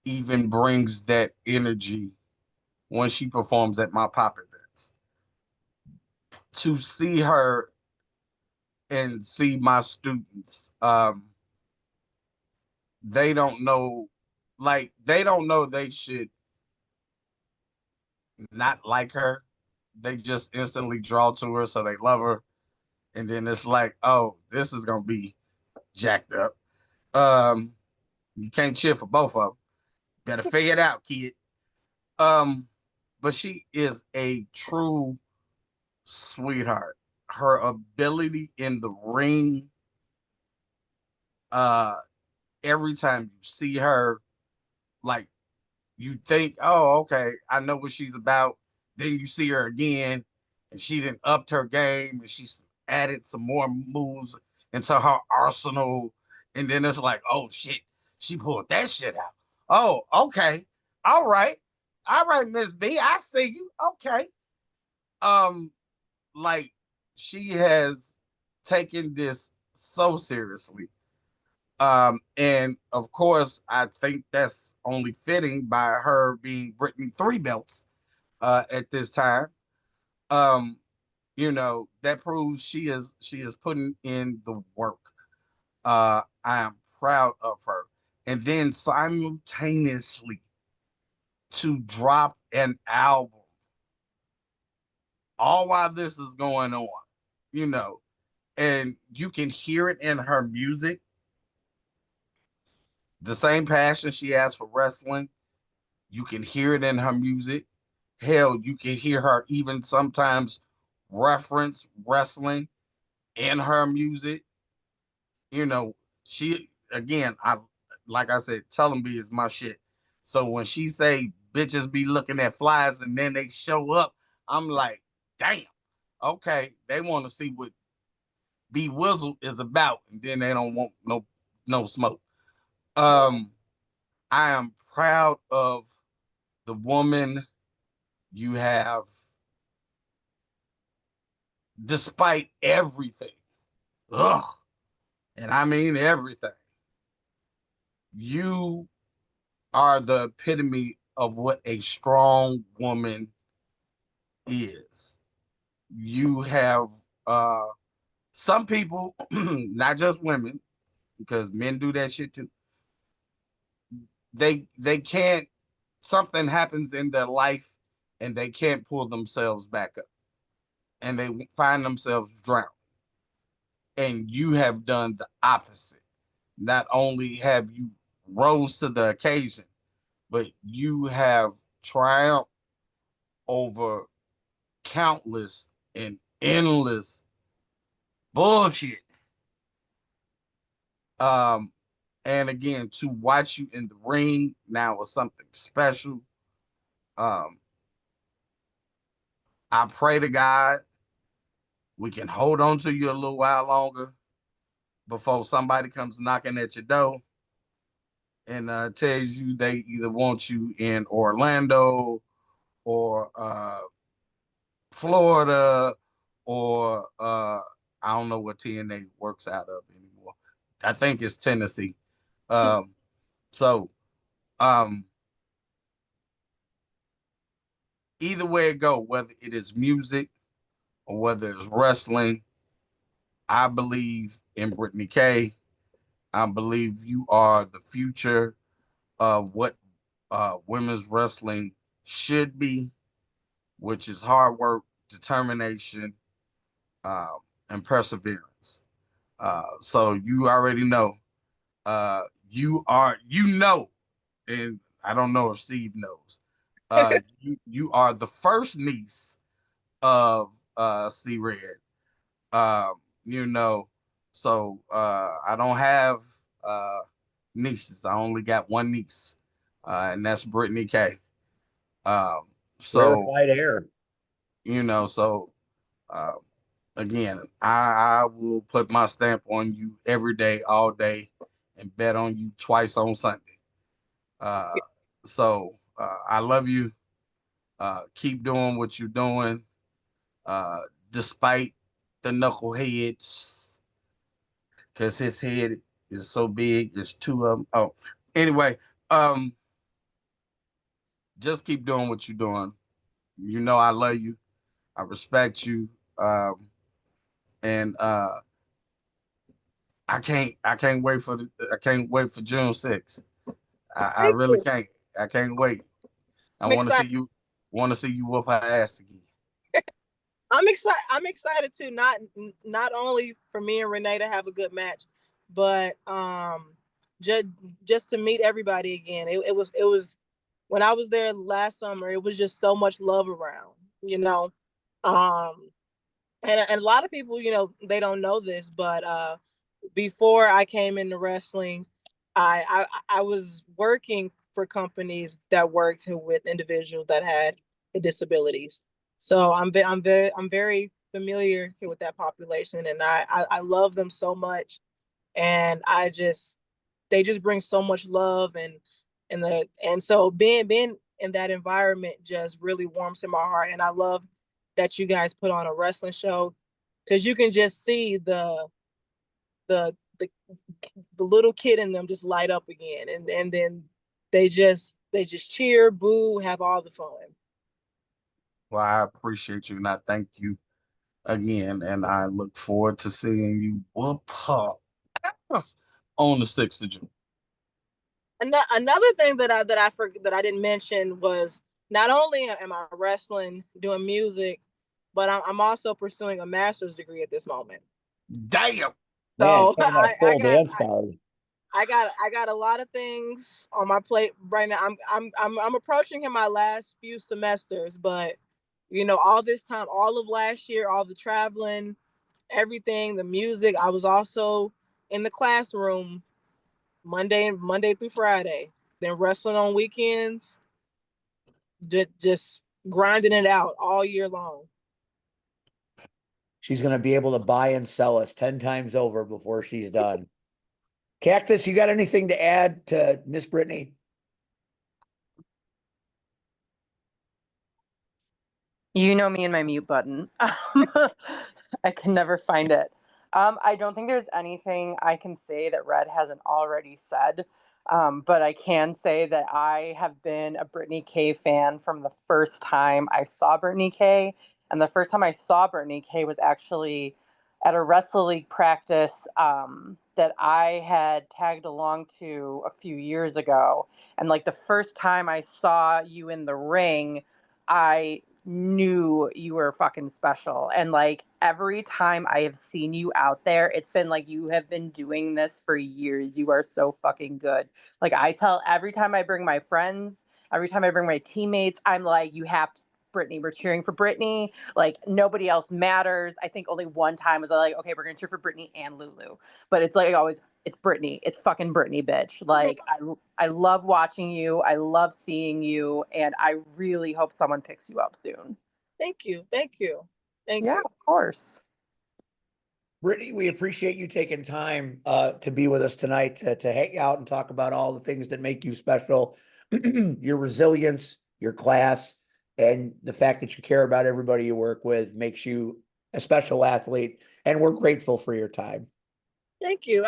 even brings that energy when she performs at my pop events. To see her and see my students, they don't know, they should not like her. They just instantly draw to her, so they love her. And then it's like, oh, this is gonna be jacked up. You can't cheer for both of them. Better figure it out, kid. But she is a true sweetheart. Her ability in the ring, every time you see her, like, you think, oh, okay, I know what she's about. Then you see her again, and she done upped her game, and she's added some more moves into her arsenal. And then it's like, oh shit, she pulled that shit out. Oh, okay, all right, Miss B, I see you. Okay, um, like, she has taken this so seriously. And of course, I think that's only fitting by her being Britany three belts at this time. Um, that proves she is putting in the work. I am proud of her. And then simultaneously to drop an album all while this is going on, you know, and you can hear it in her music, the same passion she has for wrestling. You can hear it in her music. Hell, you can hear her even sometimes reference wrestling in her music. You know, she again, I like I said, telling me is my shit. So when she say bitches be looking at flies and then they show up, I'm like, damn, okay, they want to see what B-Wizzle is about, and then they don't want no smoke. Um, I am proud of the woman you have, despite everything. Ugh, and I mean everything. You are the epitome of what a strong woman is. You have some people, not just women, because men do that shit too. They can't. Something happens in their life, and they can't pull themselves back up, and they find themselves drowned. And you have done the opposite. Not only have you rose to the occasion, but you have triumphed over countless and endless bullshit. Um, and again, to watch you in the ring now was something special. Um, I pray to God we can hold on to you a little while longer before somebody comes knocking at your door and tells you they either want you in Orlando or Florida or I don't know what TNA works out of anymore. I think it's Tennessee. Um, So, either way it go, whether it is music or whether it's wrestling, I believe in Brittany K. I believe you are the future of what women's wrestling should be, which is hard work, determination, and perseverance. So you already know. You know, and I don't know if Steve knows. You are the first niece of C Red. Um, you know, so I don't have nieces. I only got one niece, and that's Brittany K. Um, so Verified heir. so uh, again, I will put my stamp on you every day, all day, and bet on you twice on Sunday. Uh, I love you. Keep doing what you're doing, uh, despite the knuckleheads, because his head is so big. There's two of them. Oh, anyway, um, just keep doing what you're doing. You know I love you. I respect you. And I can't wait for June 6th. I Thank really you. can't. I can't wait. I I'm want to see excited. you. Want to see you whoop her ass again. I'm excited. I'm excited too. Not only for me and Renee to have a good match, but just to meet everybody again. It was when I was there last summer. It was just so much love around. Um, and a lot of people, they don't know this, but before I came into wrestling, I was working for companies that worked with individuals that had disabilities. So I'm very familiar with that population, and I love them so much, and they just bring so much love, and so being in that environment just really warms in my heart, and I love that you guys put on a wrestling show because you can just see the the the little kid in them just light up again, and then they just cheer, boo, have all the fun. Well, I appreciate you and I thank you again. And I look forward to seeing you whoop her ass on the 6th of June. Another thing that I didn't mention was not only am I wrestling, doing music, but I'm also pursuing a master's degree at this moment. Damn. Man, So talking about a full dance card. I got a lot of things on my plate right now. I'm approaching in my last few semesters, but all this time, all of last year, all the traveling, everything, the music. I was also in the classroom Monday through Friday, then wrestling on weekends, just grinding it out all year long. She's going to be able to buy and sell us 10 times over before she's done. Cactus, you got anything to add to Miss Britany? You know me and my mute button. I can never find it. I don't think there's anything I can say that Red hasn't already said. But I can say that I have been a Britany K fan from the first time I saw Britany K. And the first time I saw Britany K was actually at a Wrestle League practice that I had tagged along to a few years ago. And like the first time I saw you in the ring, I knew you were fucking special. And like every time I have seen you out there, it's been like you have been doing this for years. You are so fucking good. Like I tell every time I bring my friends, every time I bring my teammates, I'm like, you have to. Britany, we're cheering for Britany. Like nobody else matters. I think only one time was I like, okay, we're gonna cheer for Britany and Lulu. But it's like always, it's Britany. It's fucking Britany, bitch. Like I love watching you. I love seeing you, and I really hope someone picks you up soon. Thank you, thank you, thank Yeah, you. of course. Brittany, we appreciate you taking time to be with us tonight to hang out and talk about all the things that make you special, your resilience, your class, and the fact that you care about everybody you work with makes you a special athlete. And we're grateful for your time. Thank you.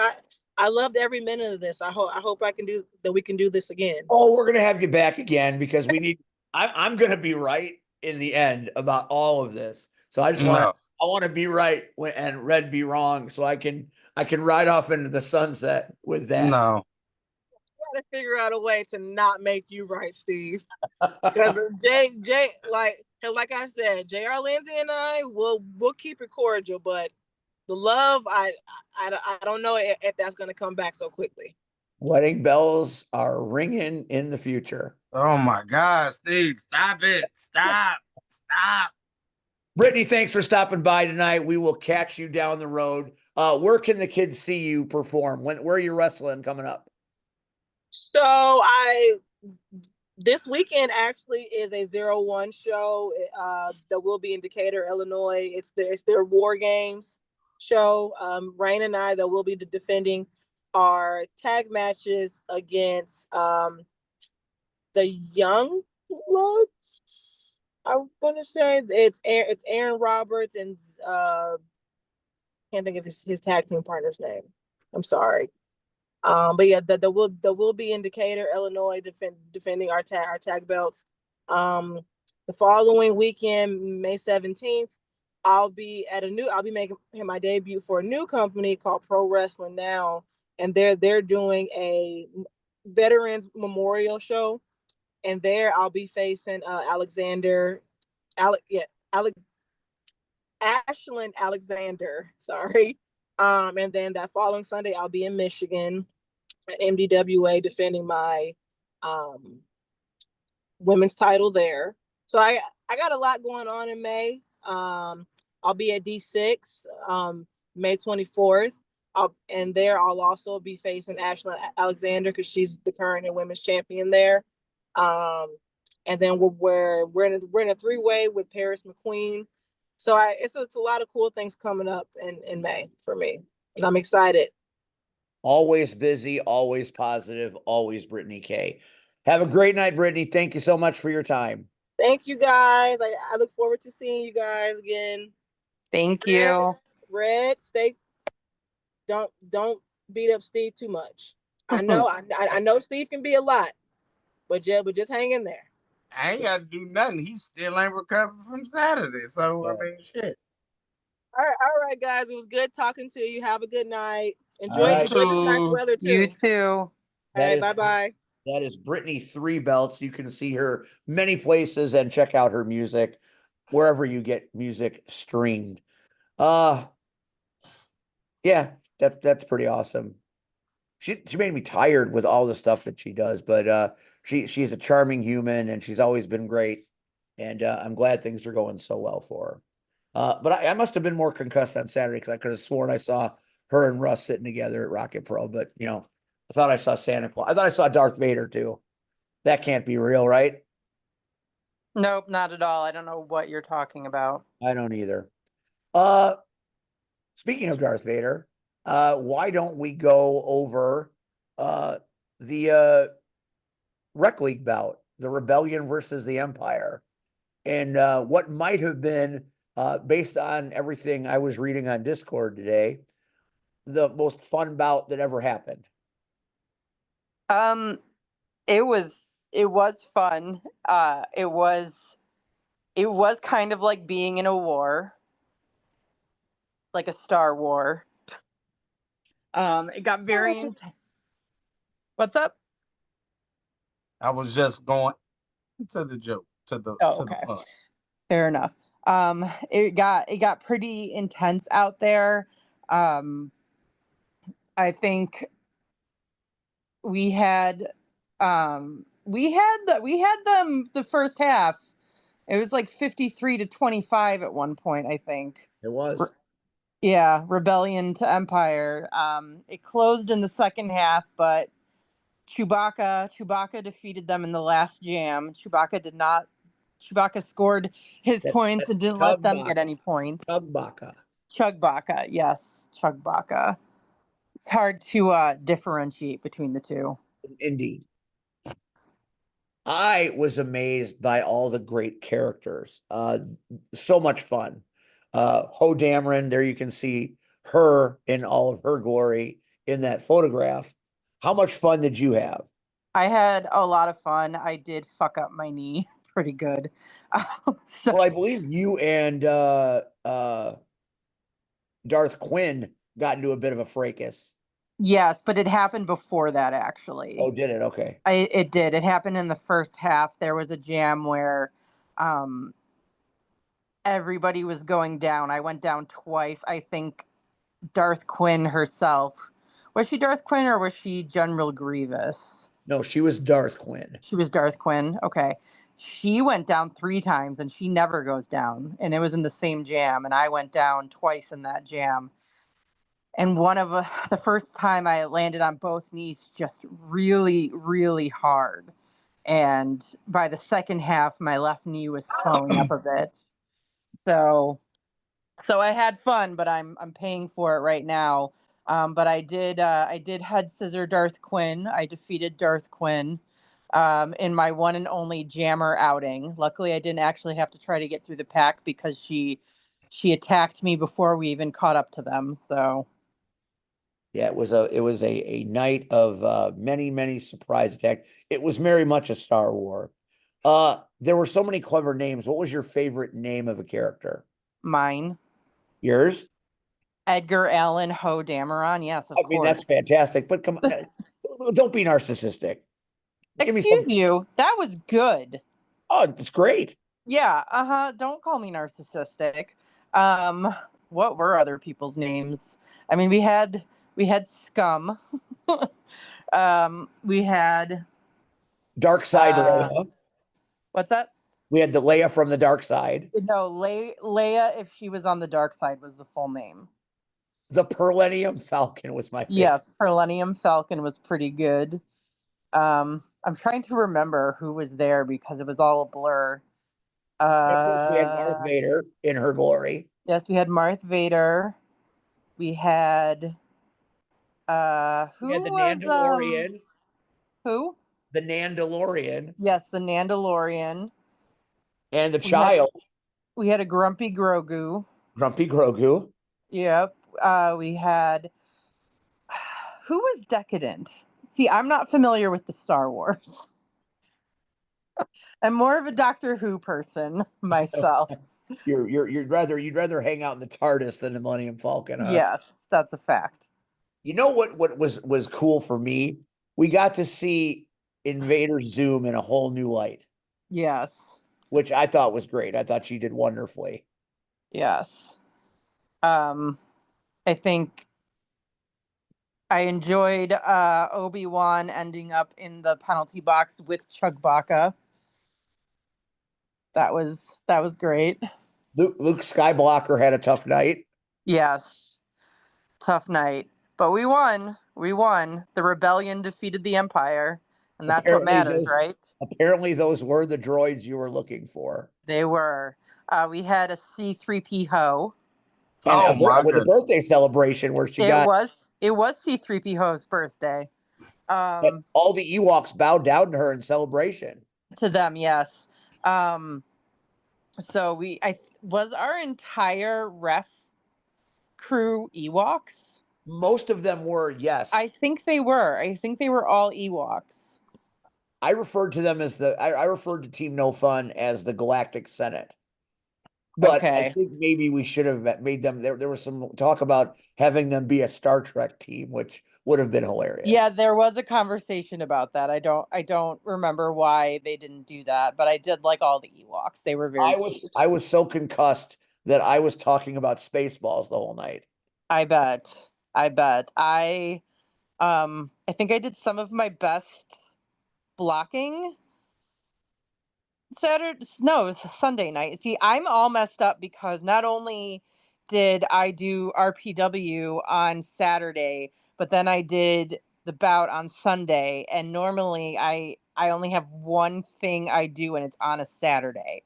I loved every minute of this. I hope I can do that. We can do this again. Oh, we're gonna have you back again because we need. I'm gonna be right in the end about all of this. So I just want No, I want to be right and Red be wrong, so I can ride off into the sunset with that. no. Got to figure out a way to not make you right, Steve. Because Jay, like I said, JR Lindsey and I we'll keep it cordial, but the love, I don't know if that's gonna come back so quickly. Wedding bells are ringing in the future. Oh my God, Steve, stop it. Stop. Stop. Britany, thanks for stopping by tonight. We will catch you down the road. Where can the kids see you perform? Where are you wrestling coming up? So this weekend actually is a 0-1 show that will be in Decatur, Illinois. It's their War Games show. Rain and I that will be defending our tag matches against the Young Bloods. I want to say it's Aaron Roberts and can't think of his tag team partner's name. I'm sorry. But yeah, that will be in Decatur, Illinois, defending our tag belts. The following weekend, May 17th, I'll be making my debut for a new company called Pro Wrestling Now, and they're doing a veterans memorial show, and there I'll be facing Ashland Alexander, sorry. And then that following Sunday, I'll be in Michigan at MDWA defending my women's title there. So I got a lot going on in May. I'll be at D6 May 24th. And there I'll also be facing Ashland Alexander because she's the current and women's champion there. And then we're in a three-way with Paris McQueen. So it's a lot of cool things coming up in May for me, and I'm excited. Always busy, always positive, always Britany K. Have a great night, Britany. Thank you so much for your time. Thank you guys. I look forward to seeing you guys again. Thank you. Red, don't beat up Steve too much. I know Steve can be a lot, but just hang in there. I ain't got to do nothing. He still ain't recovered from Saturday. So, Yeah. I mean, shit. All right, guys. It was good talking to you. Have a good night. Enjoy All right. this nice weather too. You too. All right, bye-bye. That is Britany 3 Belts. You can see her many places and check out her music wherever you get music streamed. Yeah, that's pretty awesome. She made me tired with all the stuff that she does, but she's a charming human and she's always been great. And I'm glad things are going so well for her. But I must have been more concussed on Saturday because I could have sworn I saw her and Russ sitting together at Rocket Pro. But I thought I saw Santa Claus. I thought I saw Darth Vader too. That can't be real, right? Nope, not at all. I don't know what you're talking about. I don't either. Speaking of Darth Vader, why don't we go over the Rec League bout, the Rebellion versus the Empire, and what might have been, based on everything I was reading on Discord today, the most fun bout that ever happened. It was fun. It was kind of like being in a war, like a Star War. It got very intense. What's up? I was just going to the joke, to the fun. Fair enough. It got pretty intense out there. I think we had them the first half. It was like 53-25 at one point, I think. It was. Yeah, Rebellion to Empire. It closed in the second half, but Chewbacca defeated them in the last jam. Chewbacca scored his points and didn't let them get any points. Chugbacca, yes, Chugbacca. It's hard to differentiate between the two. Indeed. I was amazed by all the great characters. So much fun. Ho Dameron, there you can see her in all of her glory in that photograph. How much fun did you have? I had a lot of fun. I did fuck up my knee pretty good. So Well, I believe you and Darth Quinn got into a bit of a fracas. yes, but it happened before that actually. Oh, did it? Okay. It did. It happened in the first half. There was a jam where um, everybody was going down. I went down twice. I think Darth Quinn herself. Was she Darth Quinn or was she General Grievous? No, she was Darth Quinn. She was Darth Quinn. Okay. She went down 3 times and she never goes down. And it was in the same jam. And I went down twice in that jam. And the first time I landed on both knees just really, really hard. And by the second half, my left knee was swelling up a bit. So I had fun, but I'm paying for it right now. But I did head scissor Darth Quinn. I defeated Darth Quinn in my one and only jammer outing. Luckily, I didn't actually have to try to get through the pack because she attacked me before we even caught up to them. So Yeah, it was a night of many, many surprise attacks. It was very much a Star War. There were so many clever names. What was your favorite name of a character? mine, Yours? Edgar Allan Poe Dameron. Yes, of I mean, that's course. fantastic, but come on, don't be narcissistic. Give me Excuse some. you. That was good. Oh, it's great. Yeah, don't call me narcissistic. Um, what were other people's names? I mean, we had Scum. We had Dark Side uh Leia. what's that? We had the Leia from the dark side. No, Leia, if she was on the dark side, was the full name. The Perlenium Falcon was my favorite. Yes, Perlenium Falcon was pretty good. I'm trying to remember who was there because it was all a blur. And of course, we had Darth Uh, Vader in her glory. yes, we had Darth Vader. We had We had who the was Nandalorian. who? The Nandalorian Yes, the Nandalorian. and the We had child, we had a grumpy Grogu. Grumpy Grogu. Yep. We had who was decadent? See, I'm not familiar with the Star Wars. I'm more of a Doctor Who person myself. You'd rather hang out in the TARDIS than the Millennium Falcon, huh? Yes, that's a fact. You know what was cool for me? We got to see Invader Zoom in a whole new light, Yes. which I thought was great. I thought she did wonderfully. Yes. I think I enjoyed Obi-Wan ending up in the penalty box with Chewbacca. That was great. Luke Skyblocker had a tough night. Yes. Tough night. But we won. We won. The rebellion defeated the Empire. And that's what Apparently matters, those right? apparently those were the droids you were looking for. They were. We had a C3PO. And Oh my with a goodness. birthday celebration where she got It was C3PO's birthday. all the Ewoks bowed down to her in celebration. To them, yes. So I was our entire ref crew Ewoks. Most of them were, yes. I think they were. I think they were all Ewoks. I referred to them as I referred to Team No Fun as the Galactic Senate. But I Okay. think maybe we should have made them there was some talk about having them be a Star Trek team, which would have been hilarious. Yeah, there was a conversation about that. I don't remember why they didn't do that, but I did like all the Ewoks. They were very cute. I was so concussed that I was talking about Spaceballs the whole night. I bet. I think I did some of my best blocking Sunday night. See, I'm all messed up because not only did I do RPW on Saturday, but then I did the bout on Sunday. And normally I only have one thing I do and it's on a Saturday.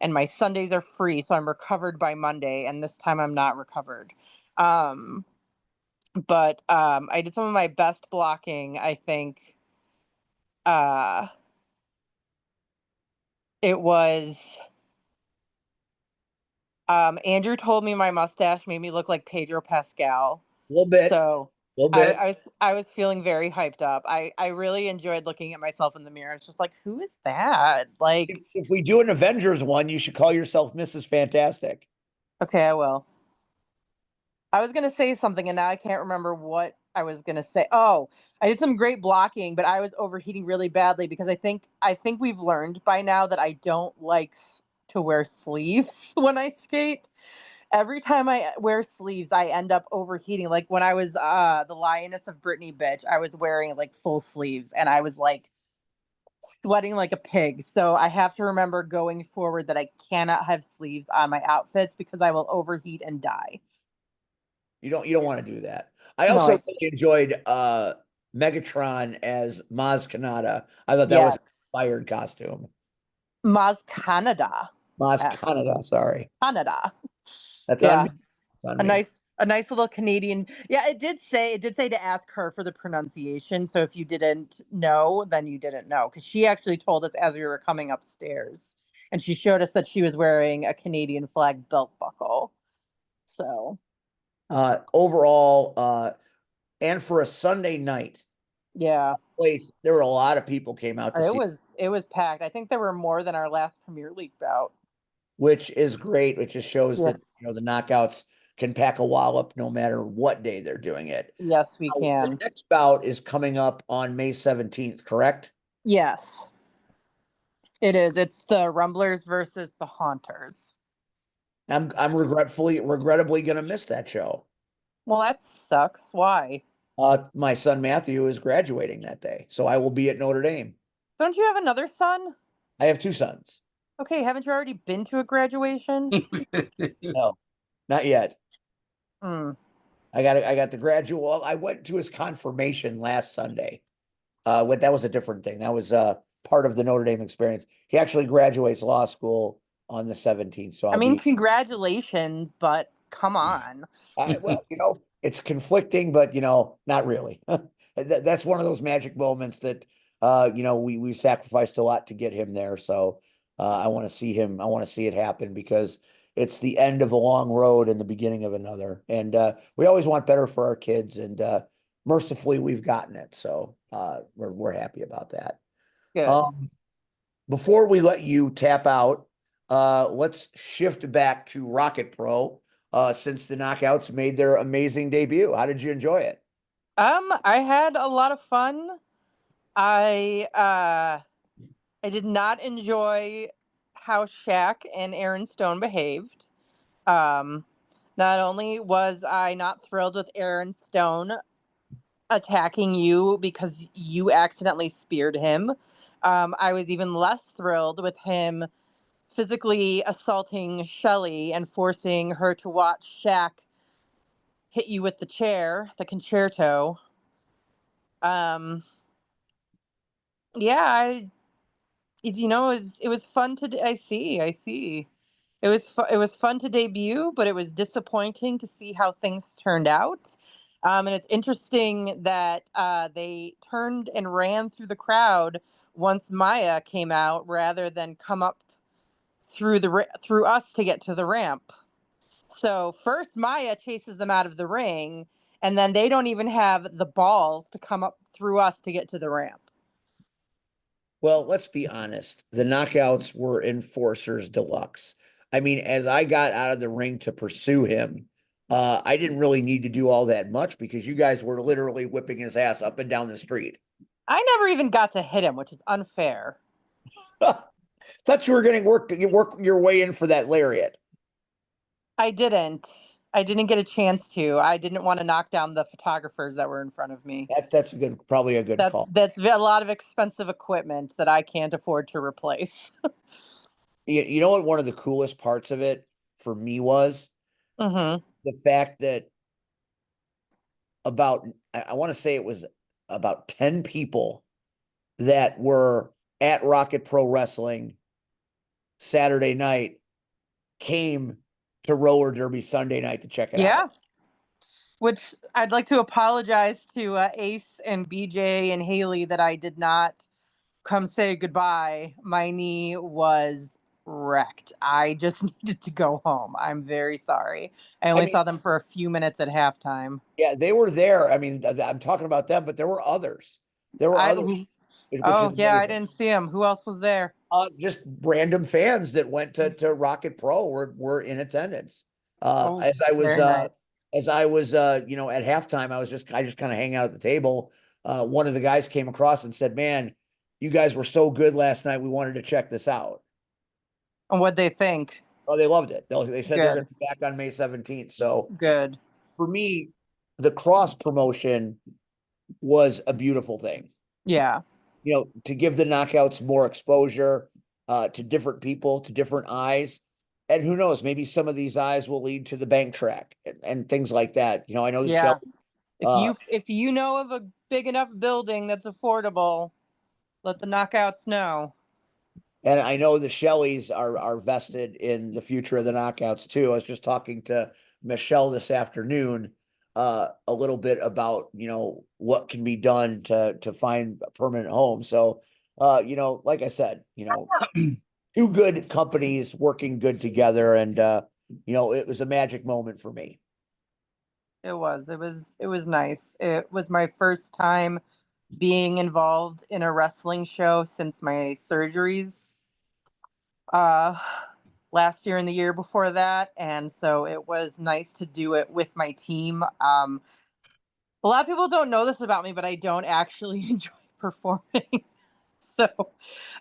And my Sundays are free, so I'm recovered by Monday, and this time I'm not recovered. But I did some of my best blocking, I think. It was Andrew told me my mustache made me look like Pedro Pascal. A little bit. So little bit. I was feeling very hyped up. I really enjoyed looking at myself in the mirror. It's just like, who is that? Like, If we do an Avengers one, you should call yourself Mrs. Fantastic. okay, I will. I was gonna say something and now I can't remember what I was gonna say. Oh, I did some great blocking, but I was overheating really badly because I think we've learned by now that I don't like to wear sleeves when I skate. Every time I wear sleeves, I end up overheating. Like when I was the Lioness of Britany bitch, I was wearing like full sleeves and I was like sweating like a pig. So I have to remember going forward that I cannot have sleeves on my outfits because I will overheat and die. You don't want to do that. I No, also I really enjoyed Megatron as Maz Kanata. I thought that was yes. an inspired costume. Maz Canada. Maz Uh, Kanata, sorry. Canada. That's on Yeah. me. That's on me. A nice little Canadian. Yeah, it did say to ask her for the pronunciation. So if you didn't know, then you didn't know. Because she actually told us as we were coming upstairs. And she showed us that she was wearing a Canadian flag belt buckle. So Overall, and for a Sunday night yeah. place, there were a lot of people came out to see, It was packed. I think there were more than our last Premier League bout. which is great. It just shows Yeah. that the knockouts can pack a wallop no matter what day they're doing it. Yes, we The can. next bout is coming up on May 17th, correct? Yes, it is. It's the Rumblers versus the Haunters. I'm regrettably gonna miss that show. Well, that sucks. Why? My son Matthew is graduating that day, so I will be at Notre Dame. Don't you have another son? I have two sons. Okay, haven't you already been to a graduation? No, not yet. Hmm. I got the graduate. Well, I went to his confirmation last Sunday. That was a different thing. That was part of the Notre Dame experience. He actually graduates law school on the 17th, so I I'll mean, be. congratulations, but come on. Well, it's conflicting, but not really. That's one of those magic moments that we sacrificed a lot to get him there. So I want to see him. I want to see it happen because it's the end of a long road and the beginning of another. And we always want better for our kids, and mercifully, we've gotten it. So we're happy about that. Good. Um, Before we let you tap out, let's shift back to Rocket Pro. Since the Knockouts made their amazing debut, how did you enjoy it? I had a lot of fun. I I did not enjoy how Shaq and Aaron Stone behaved. Um, Not only was I not thrilled with Aaron Stone attacking you because you accidentally speared him, I was even less thrilled with him physically assaulting Shelly and forcing her to watch Shaq hit you with the chair, the concerto. Um, yeah, it was fun to. I see. It was fun to debut, but it was disappointing to see how things turned out. And it's interesting that they turned and ran through the crowd once Maya came out, rather than come up through us to get to the ramp. So first Maya chases them out of the ring, and then they don't even have the balls to come up through us to get to the ramp. Well, let's be honest. The Knockouts were enforcers deluxe. I mean, as I got out of the ring to pursue him, I didn't really need to do all that much because you guys were literally whipping his ass up and down the street. I never even got to hit him, which is unfair. Thought you were going to work your way in for that lariat. I didn't. I didn't get a chance to. I didn't want to knock down the photographers that were in front of me. That's probably a good call. That's a lot of expensive equipment that I can't afford to replace. You know what? One of the coolest parts of it for me was Mm-hmm. the fact that I want to say it was about 10 people that were at Rocket Pro Wrestling Saturday night came to Roller Derby Sunday night to check it Yeah. out. Which I'd like to apologize to Ace and BJ and Haley that I did not come say goodbye. My knee was wrecked. I just needed to go home. I'm very sorry. I I only mean, saw them for a few minutes at halftime. yeah, they were there. I mean, I'm talking about them, but there were others. There were others, which is Oh yeah, I amazing. didn't see him. Who else was there? Just random fans that went to Rocket Pro were in attendance. Oh, As I was very nice. at halftime, I just kind of hang out at the table. One of the guys came across and said, "Man, you guys were so good last night. We wanted to check this out." And what'd they think? Oh, they loved it. They said they're going Good, to be back on May 17th. So good. for me, the cross promotion was a beautiful thing. Yeah, To give the knockouts more exposure to different people, to different eyes. And who knows, maybe some of these eyes will lead to the bank track and things like that. I know the show. yeah. If you know of a big enough building that's affordable, let the knockouts know. And I know the Shelleys are vested in the future of the knockouts too. I was just talking to Michelle this afternoon a little bit about what can be done to find a permanent home. So like I said, two good companies working good together, and it was a magic moment for me. It was nice. It was my first time being involved in a wrestling show since my surgeries uh last year and the year before that, and so it was nice to do it with my team. A lot of people don't know this about me, but I don't actually enjoy performing. So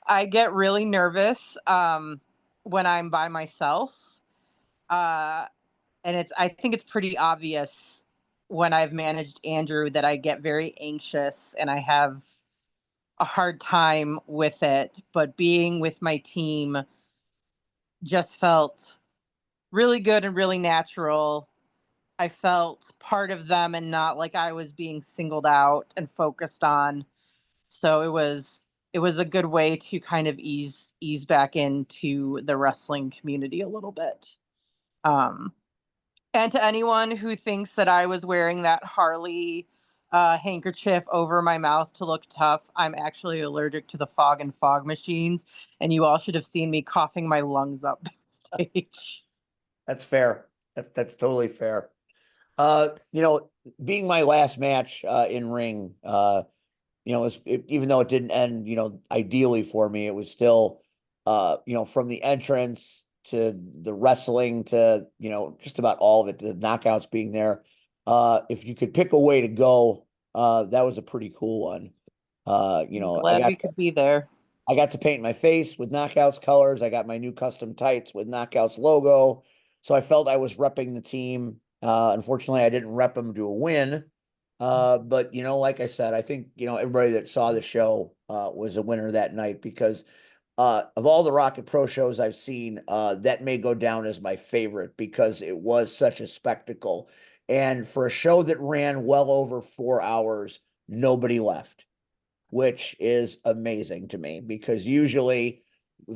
I get really nervous when I'm by myself. Uh, and I think it's pretty obvious when I've managed Andrew that I get very anxious and I have a hard time with it. But being with my team just felt really good and really natural. I felt part of them and not like I was being singled out and focused on. So it was a good way to kind of ease back into the wrestling community a little bit. Um, and to anyone who thinks that I was wearing that Harley handkerchief over my mouth to look tough, I'm actually allergic to the fog and fog machines, and you all should have seen me coughing my lungs up backstage. That's fair. That's totally fair. Being my last match in ring, even though it didn't end, ideally for me, it was still, from the entrance to the wrestling to, just about all of it, the knockouts being there. If you could pick a way to go, that was a pretty cool one. Glad we could be there. I got to paint my face with Knockouts colors. I got my new custom tights with Knockouts logo. So I felt I was repping the team. Unfortunately, I didn't rep them to a win. But like I said, I think everybody that saw the show was a winner that night because of all the Rocket Pro shows I've seen, that may go down as my favorite because it was such a spectacle. And for a show that ran well over 4 hours, nobody left, which is amazing to me because usually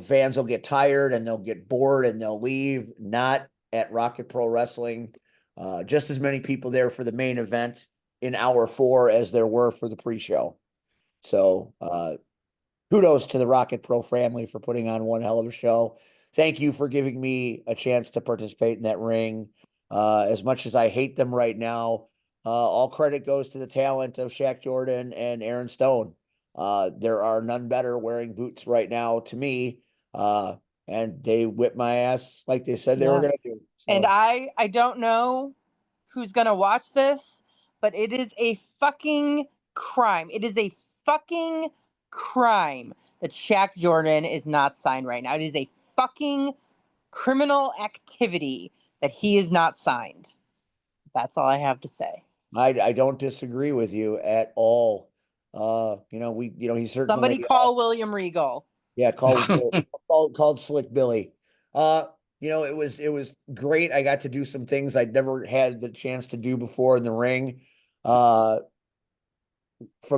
fans will get tired and they'll get bored and they'll leave. Not at Rocket Pro Wrestling. Just as many people there for the main event in hour 4 as there were for the pre-show. So kudos to the Rocket Pro family for putting on one hell of a show. Thank you for giving me a chance to participate in that ring. As much as I hate them right now, all credit goes to the talent of Shaq Jordan and Aaron Stone. There are none better wearing boots right now to me. And they whipped my ass like they said they were going to do. So. And I don't know who's going to watch this, but it is a fucking crime. It is a fucking crime that Shaq Jordan is not signed right now. It is a fucking criminal activity that he is not signed. That's all I have to say. I don't disagree with you at all. He certainly Somebody call William Regal. Yeah, called Slick Billy. It was great. I got to do some things I'd never had the chance to do before in the ring. From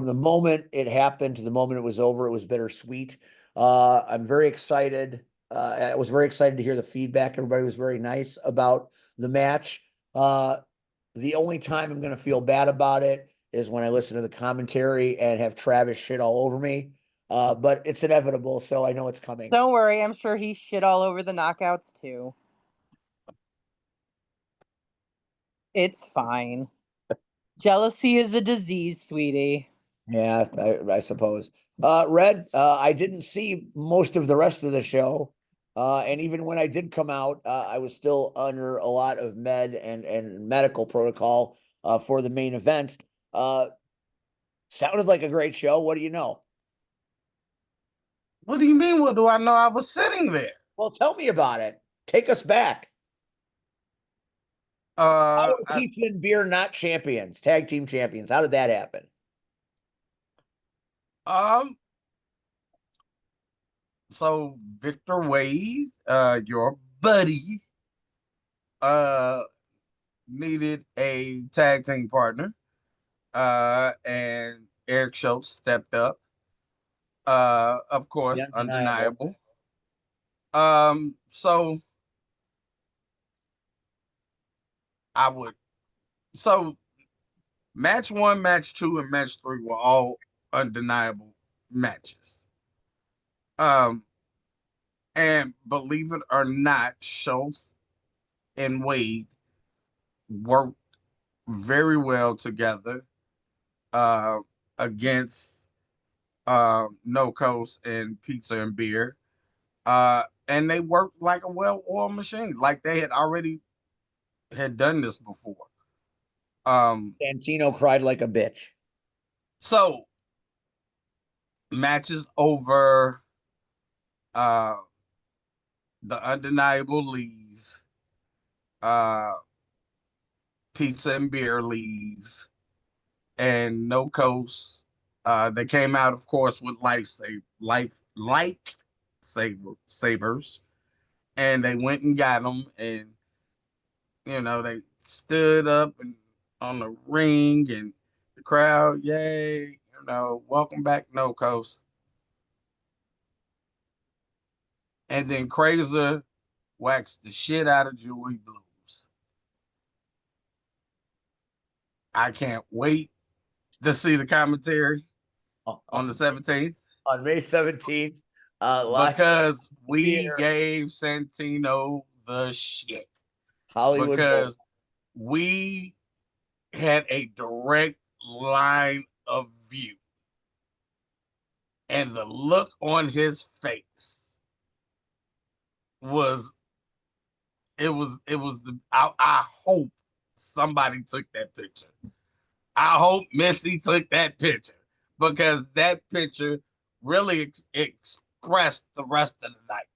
the moment it happened to the moment it was over, it was bittersweet. I'm very excited. I was very excited to hear the feedback. Everybody was very nice about the match. The only time I'm going to feel bad about it is when I listen to the commentary and have Travis shit all over me. but it's inevitable, so I know it's coming. Don't worry, I'm sure he shit all over the knockouts too. It's fine. Jealousy is a disease, sweetie. Yeah, I suppose. Red, I didn't see most of the rest of the show. And even when I did come out, I was still under a lot of and medical protocol for the main event. Sounded like a great show. What do you know? What do you mean? What do I know? I was sitting there. Well, tell me about it. Take us back. How are pizza and beer not champions, tag team champions? How did that happen? So Victor Wade, your buddy, needed a tag team partner. And Eric Schultz stepped up. Of course, undeniable. So match 1, match 2, and match 3 were all undeniable matches. And believe it or not, Schultz and Wade worked very well together against No Coast and Pizza and Beer. And they worked like a well-oiled machine, like they had done this before. Santino cried like a bitch. So matches over the undeniable leave, Pizza and Beer leave, and No Coast. They came out, of course, with lightsabers, and they went and got them, and they stood up and on the ring, and the crowd, yay, welcome back, No Coast. And then Crazer waxed the shit out of Joey Blues. I can't wait to see the commentary on the 17th. On May 17th. Because we gave Santino the shit. Hollywood. Because we had a direct line of view. And the look on his face was I hope somebody took that picture. I hope Missy took that picture, because that picture really expressed the rest of the night,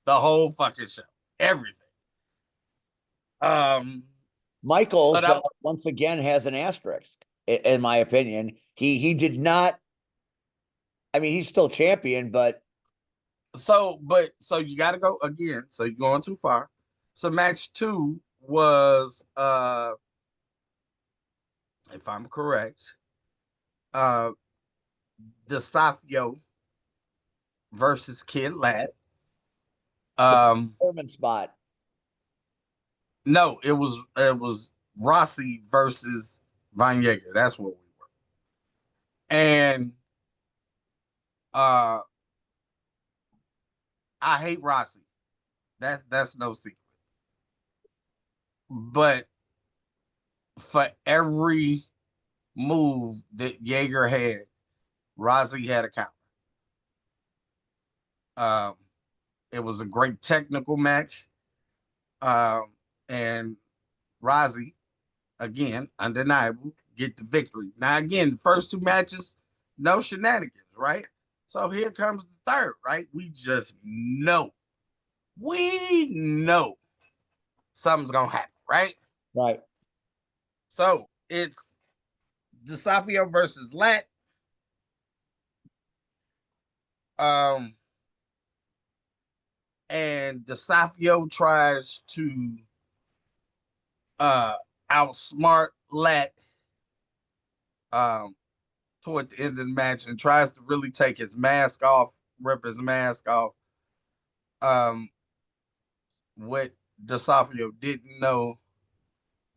the whole fucking show, everything. Michael once again has an asterisk, in my opinion. He did not. I mean, he's still champion, but so you got to go again. So you're going too far. So match 2 was, if I'm correct, DeSafio versus Kid Lat. Performance spot. No, it was Rossi versus Von Jaeger. That's what we were. And I hate Rossi. That's no secret. But for every move that Jaeger had, Rossi had a counter. It was a great technical match. And Rossi, again, undeniable, get the victory. Now, again, the first 2 matches, no shenanigans, right? So here comes the third, right? We just know. We know something's going to happen, right? Right. So it's DeSafio versus Lat. And DeSafio tries to outsmart Lat toward the end of the match, and tries to really take his mask off, rip his mask off. What DeSafio didn't know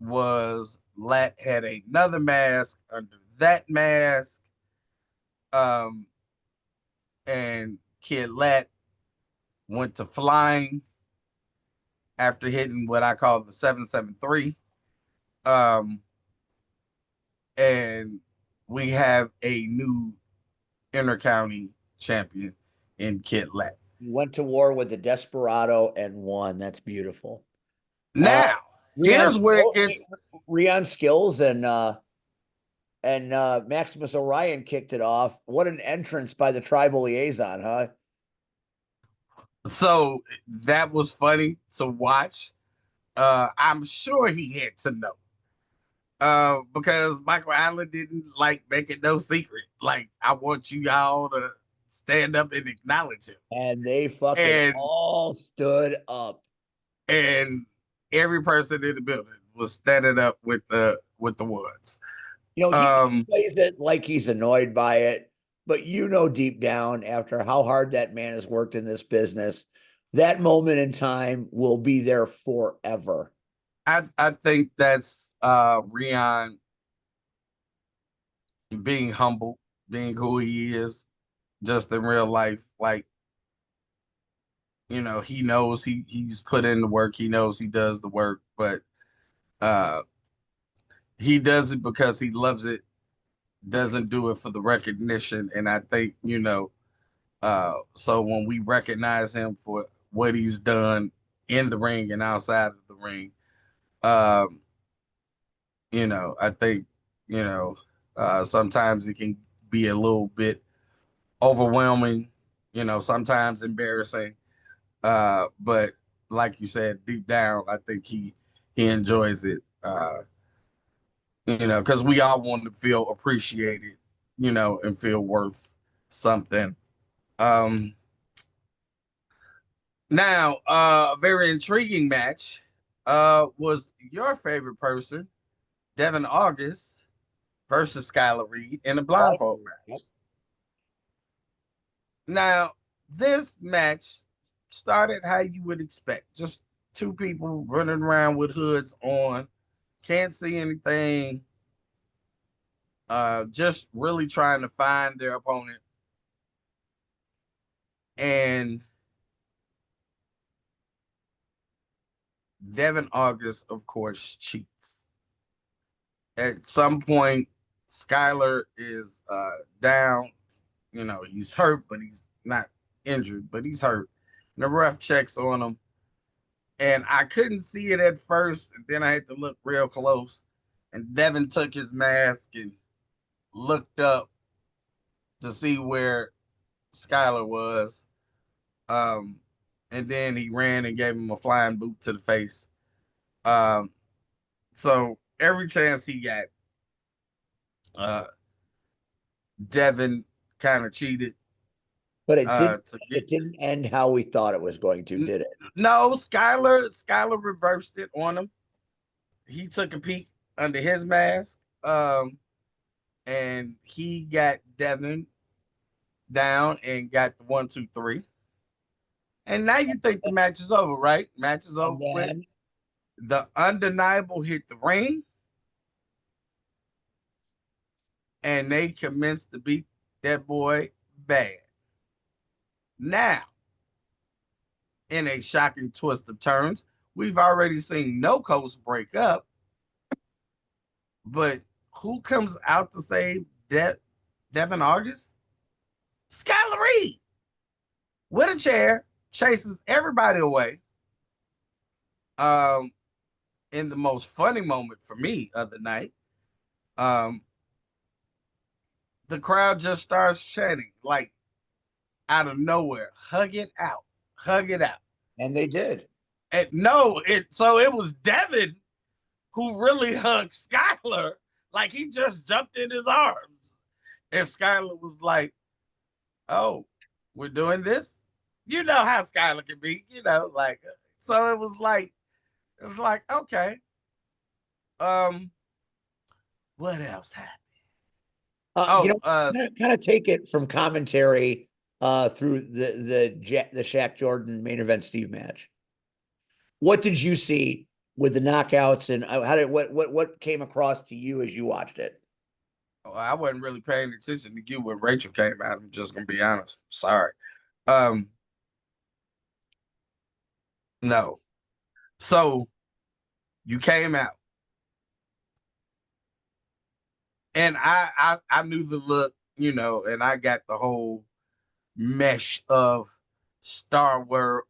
was Lat had another mask under that mask. and Kid Lat went to flying after hitting what I call the 773. And we have a new intercounty champion in Kid Lat. You went to war with the Desperado and won. That's beautiful. Now, here's where it gets Rion Skills and Maximus Orion kicked it off. What an entrance by the tribal liaison, huh? so that was funny to watch. I'm sure he had to know. Because Michael Allen didn't like make it no secret. Like, I want you all to stand up and acknowledge him. And they fucking all stood up. And every person in the building was standing up with the ones. You know, he plays it like he's annoyed by it, but you know deep down, after how hard that man has worked in this business, that moment in time will be there forever. I think that's Rion being humble, being who he is, just in real life. Like, you know, he knows he's put in the work. He knows he does the work, but he does it because he loves it. Doesn't do it for the recognition. And I think, you know, so when we recognize him for what he's done in the ring and outside of the ring, you know, I think, you know, sometimes it can be a little bit overwhelming, you know, sometimes embarrassing. But like you said, deep down, I think he enjoys it. You know, because we all want to feel appreciated, you know, and feel worth something. Now, a very intriguing match was your favorite person, Devin August versus Skylar Reed in a blindfold match. Now, this match started how you would expect. Just two people running around with hoods on, can't see anything, just really trying to find their opponent. And Devin August, of course, cheats. At some point, Skylar is down. You know, he's hurt, but he's not injured, but he's hurt. And the ref checks on him. And I couldn't see it at first. And then I had to look real close. And Devin took his mask and looked up to see where Skylar was. And then he ran and gave him a flying boot to the face. So every chance he got, Devin kind of cheated. But it didn't end how we thought it was going to, did it? No, Skylar reversed it on him. He took a peek under his mask, and he got Devin down and got the 1, 2, 3. And now you think the match is over, right? Match is over with. The Undeniable hit the ring, and they commenced to beat that boy bad. Now, in a shocking twist of turns, we've already seen No Coast break up, but who comes out to save Devin August? Skylar Reed with a chair, chases everybody away. In the most funny moment for me of the night, the crowd just starts chanting, like, out of nowhere, hug it out, hug it out. And they did. And so it was Devin who really hugged Skylar, like he just jumped in his arms. And Skylar was like, oh, we're doing this? You know how Skylar can be, you know, like, so it was like, okay. What else happened? You know, kind of take it from commentary through the Shaq Jordan main event Steve match. What did you see with the knockouts, and what came across to you as you watched it? I wasn't really paying attention to you when Rachel came out. I'm just gonna be honest. Sorry. Um, no. So you came out, and I knew the look, and I got the whole mesh of Star Wars,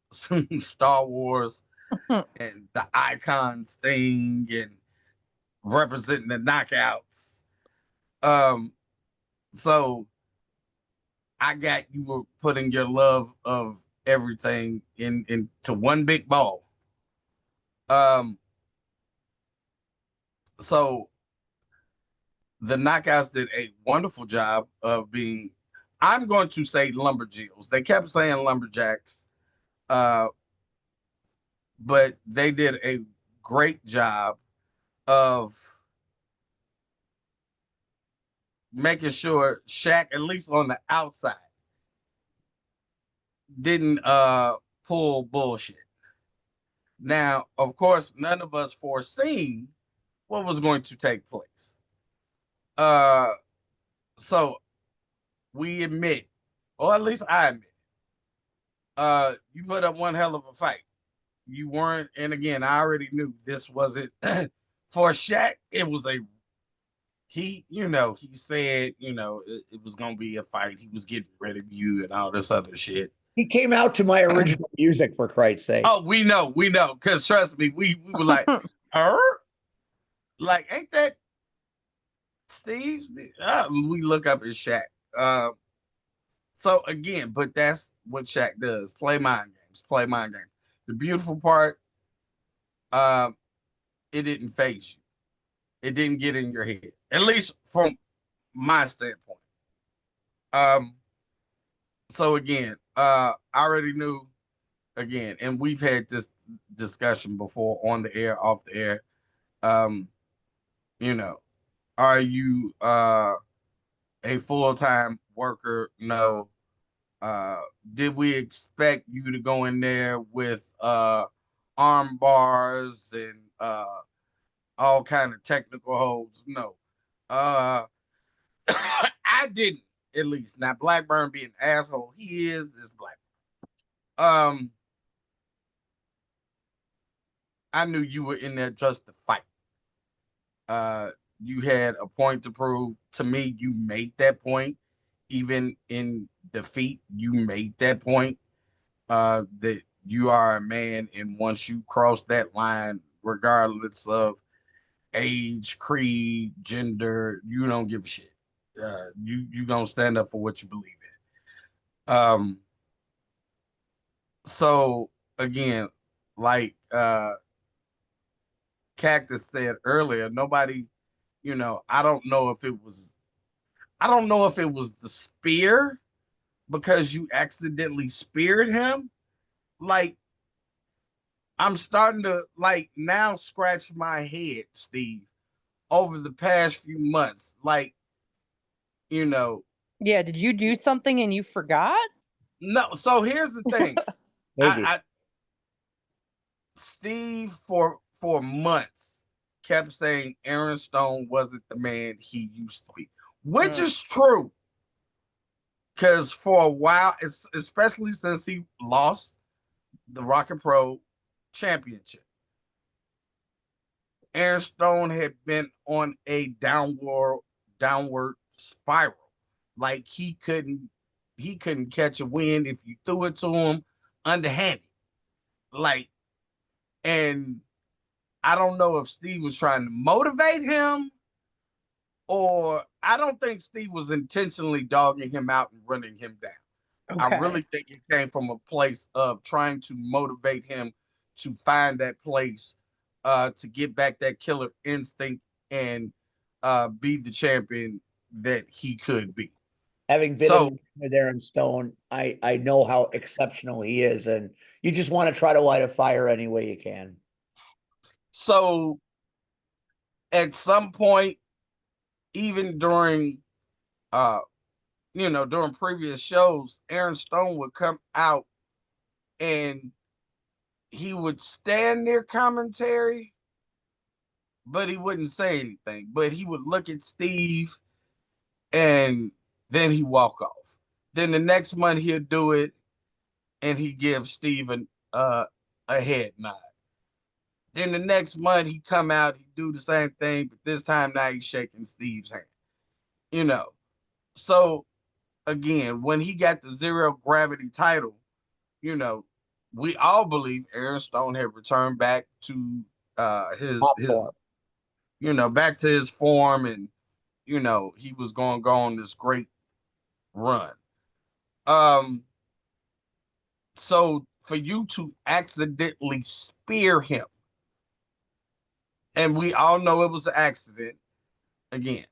Star Wars, and the icons thing, and representing the knockouts. Um, so I got you were putting your love of everything into one big ball. Um, so the knockouts did a wonderful job of being, I'm going to say lumberjills. They kept saying lumberjacks, uh, but they did a great job of making sure Shaq, at least on the outside, didn't pull bullshit. Now, of course, none of us foreseen what was going to take place. Uh, so we admit, or at least I admit, you put up one hell of a fight. You weren't, and again, I already knew this wasn't for Shaq. It was he said, it was gonna be a fight. He was getting rid of you and all this other shit. He came out to my original music, for Christ's sake. Oh, we know, because trust me, we were like, like, ain't that Steve? We look up at Shaq. So again, but that's what Shaq does: play mind games, play mind games. The beautiful part, it didn't phase you. It didn't get in your head, at least from my standpoint. Um, so again, I already knew again, and we've had this discussion before on the air, off the air. Um, you know, are you a full-time worker? No. Did we expect you to go in there with arm bars and all kind of technical holds? No. Uh I didn't, at least. Now Blackburn being an asshole, he is this black. Um I knew you were in there just to fight. You had a point to prove. To me, you made that point. Even in defeat, you made that point. That you are a man, and once you cross that line, regardless of age, creed, gender, you don't give a shit. You gonna stand up for what you believe in. So again, like Cactus said earlier, nobody, I don't know if it was the spear because you accidentally speared him. Like, I'm starting to like now scratch my head, Steve, over the past few months. Like, you know, Yeah, did you do something and you forgot? no. So here's the thing. Maybe. I Steve for months kept saying Aaron Stone wasn't the man he used to be, which is true. Because for a while, especially since he lost the Rocket Pro Championship, Aaron Stone had been on a downward spiral. Like he couldn't catch a wind if you threw it to him underhanded. Like, and I don't know if Steve was trying to motivate him, or I don't think Steve was intentionally dogging him out and running him down. I really think it came from a place of trying to motivate him to find that place, to get back that killer instinct and be the champion that he could be. Having been So, in with Aaron Stone, I know how exceptional he is, and you just want to try to light a fire any way you can. so at some point, even during during previous shows, Aaron Stone would come out and he would stand near commentary, but he wouldn't say anything. But he would look at Steve and then he walk off. Then the next month he'll do it, and he gives Steven a head nod. Then the next month he come out, he do the same thing, but this time now he's shaking Steve's hand. You know, so again, when he got the zero gravity title, you know, we all believe Aaron Stone had returned back to his back to his form, and he was going to go on this great run. So for you to accidentally spear him, and we all know it was an accident, again,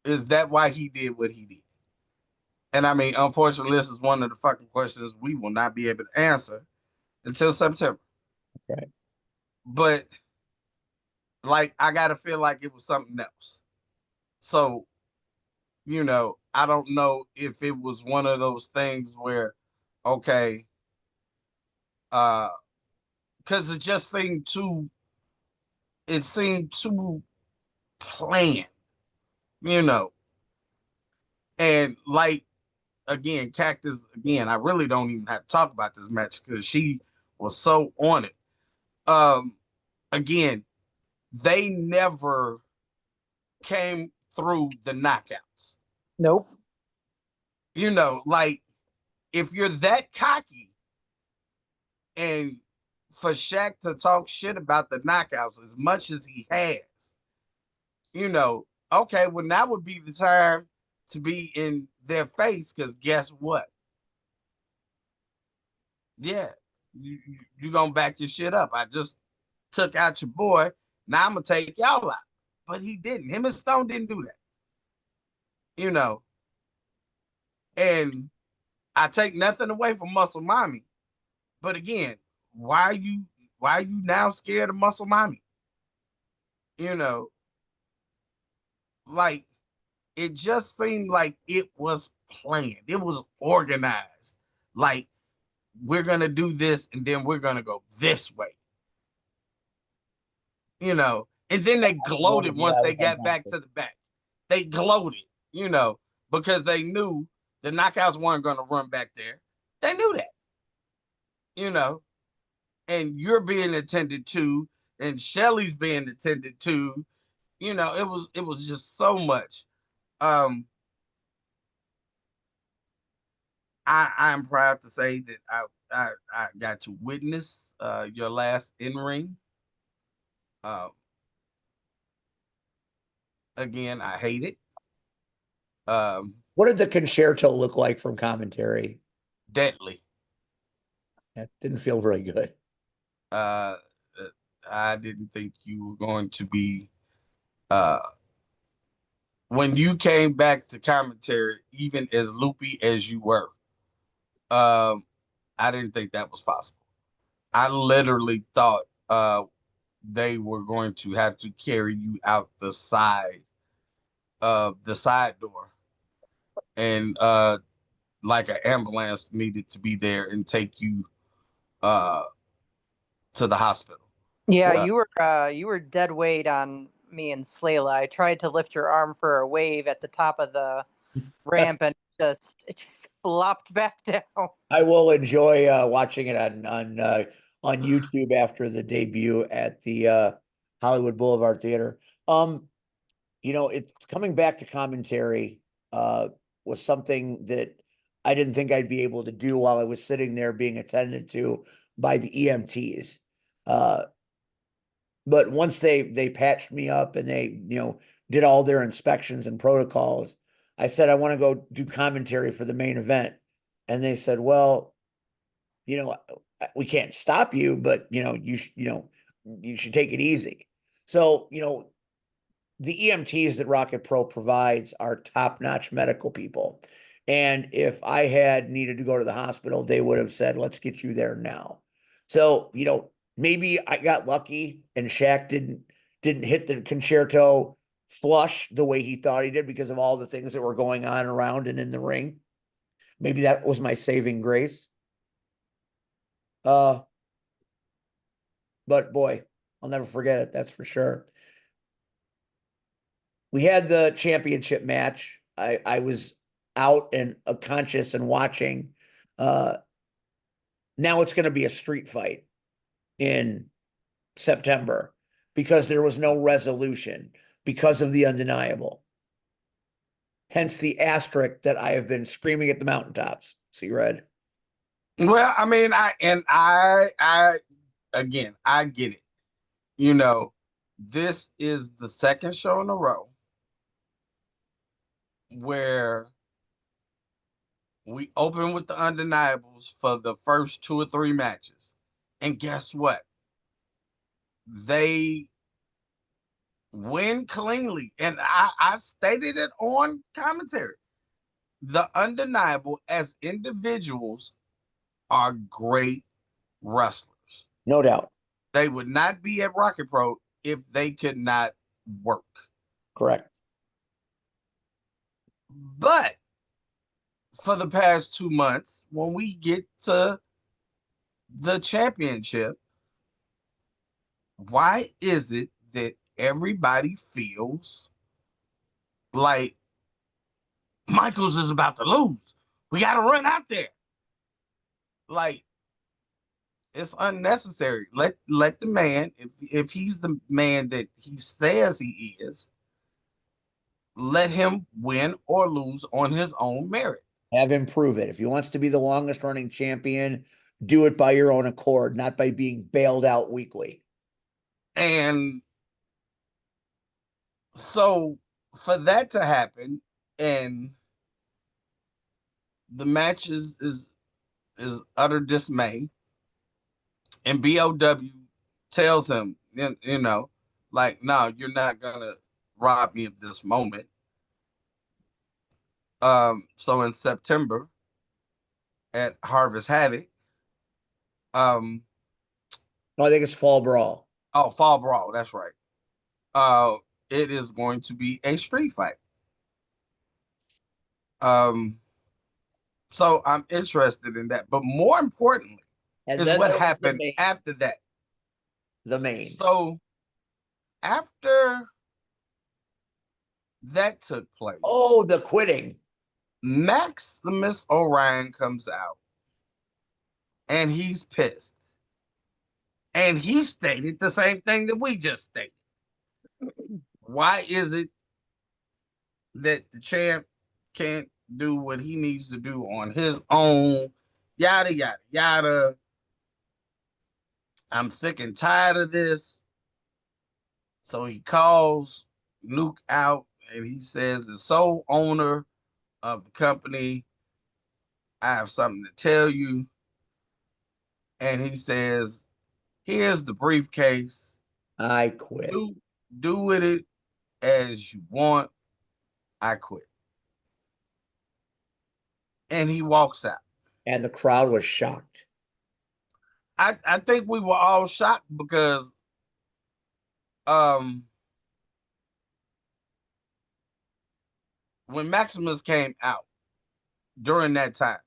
is that why he did what he did? And I mean, unfortunately, this is one of the fucking questions we will not be able to answer until September. Right. But like, I gotta feel like it was something else. So, I don't know if it was one of those things where, okay, because it just seemed too planned, and like, again, Cactus, again, I really don't even have to talk about this match because she was so on it. Again, they never came through the knockouts. Nope. Like, if you're that cocky and for Shaq to talk shit about the knockouts as much as he has, okay, well, now would be the time to be in their face, because guess what? Yeah, you gonna back your shit up. I just took out your boy. Now I'm gonna take y'all out. But he didn't. Him and Stone didn't do that. And I take nothing away from Muscle Mommy. But again, why are you now scared of Muscle Mommy? Like, it just seemed like it was planned. It was organized. Like, we're gonna do this and then we're gonna go this way. And then they gloated once they got back to the back. They gloated, because they knew the knockouts weren't gonna run back there. They knew that. And you're being attended to, and Shelly's being attended to. It was just so much. I'm proud to say that I got to witness your last in ring. Again, I hate it. What did the concerto look like from commentary? Deadly. That didn't feel very good. I didn't think you were going to be. When you came back to commentary, even as loopy as you were, I didn't think that was possible. I literally thought they were going to have to carry you out the side of the side door, and like an ambulance needed to be there and take you to the hospital. Yeah, you were dead weight on me and Slayla. I tried to lift your arm for a wave at the top of the ramp, and it just flopped back down. I will enjoy watching it on YouTube after the debut at the Hollywood Boulevard Theater. It's coming back to commentary was something that I didn't think I'd be able to do while I was sitting there being attended to by the EMTs. But once they patched me up and they, did all their inspections and protocols, I said, I want to go do commentary for the main event. And they said, well, we can't stop you, but you should take it easy. So, the EMTs that Rocket Pro provides are top-notch medical people. And if I had needed to go to the hospital, they would have said, let's get you there now. So, maybe I got lucky and Shaq didn't hit the concerto flush the way he thought he did because of all the things that were going on around and in the ring. Maybe that was my saving grace. But boy, I'll never forget it. That's for sure. we had the championship match. I was out and conscious and watching. Uh, now it's going to be a street fight in September because there was no resolution because of the undeniable. Hence the asterisk that I have been screaming at the mountaintops. See, Red? Well, I mean, again, I get it. You know, this is the second show in a row where we open with the undeniables for the first 2 or 3 matches. And guess what? They win cleanly. And I've stated it on commentary. The undeniable as individuals are great wrestlers. No doubt. They would not be at Rocket Pro if they could not work. Correct. But for the past 2 months, when we get to the championship, why is it that everybody feels like Michaels is about to lose? We got to run out there. Like, it's unnecessary. Let the man, if he's the man that he says he is, let him win or lose on his own merit. Have him prove it. If he wants to be the longest running champion, do it by your own accord, not by being bailed out weekly. And so for that to happen, and the match is utter dismay, and BOW tells him, you know, like, no, you're not gonna rob me of this moment. So in September at Harvest Havoc, I think it's Fall Brawl. oh, Fall Brawl, that's right. It is going to be a street fight. So I'm interested in that. But more importantly, And is then what there was the happened main. after that. The main. So after that took place, Oh, the quitting. Maximus Orion comes out and he's pissed. And he stated the same thing that we just stated. Why is it that the champ can't do what he needs to do on his own? Yada, yada, yada. I'm sick and tired of this. So he calls Nuke out and he says, the sole owner of the company, I have something to tell you. And he says, here's the briefcase. I quit. Do with it as you want. I quit. And he walks out. And the crowd was shocked. I think we were all shocked because when Maximus came out during that time,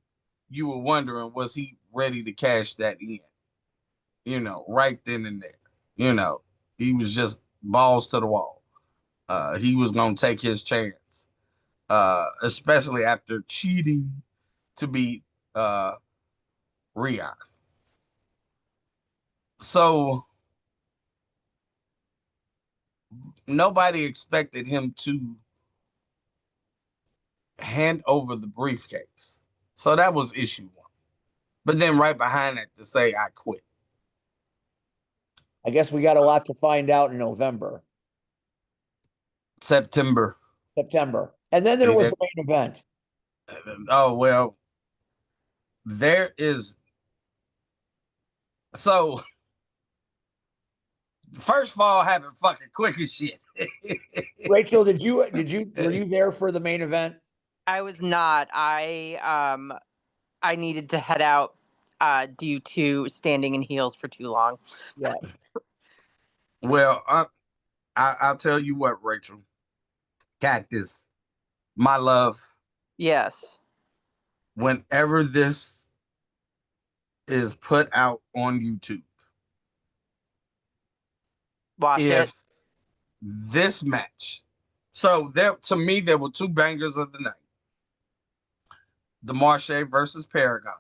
you were wondering, was he ready to cash that in? You know, right then and there. You know, he was just balls to the wall. He was going to take his chance, especially after cheating to beat Rion. So nobody expected him to hand over the briefcase. So that was issue 1. But then right behind that to say, I quit. I guess we got a lot to find out in November. September. And then there was the main event. Oh, well, there is. So, first fall happened fucking quick as shit. Rachel, were you there for the main event? I was not. I needed to head out due to standing in heels for too long. Yeah. Well, I'll tell you what, Rachel. Cactus, my love. Yes. Whenever this is put out on YouTube, Watch if it. this match So there, to me, there were two bangers of the night: the Marche versus Paragon,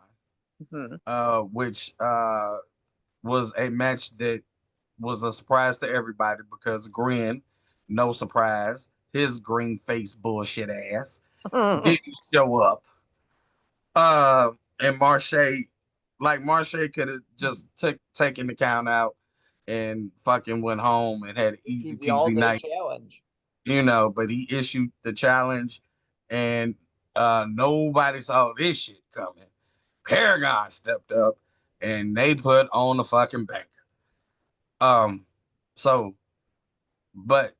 Mhm. which was a match that was a surprise to everybody because Grin, no surprise, his green face bullshit ass didn't show up. And Marche, like Marche could have just taken the count out and fucking went home and had an easy The all peasy day night, challenge. but he issued the challenge and nobody saw this shit coming. Paragon stepped up and they put on a fucking banger. Um, so, but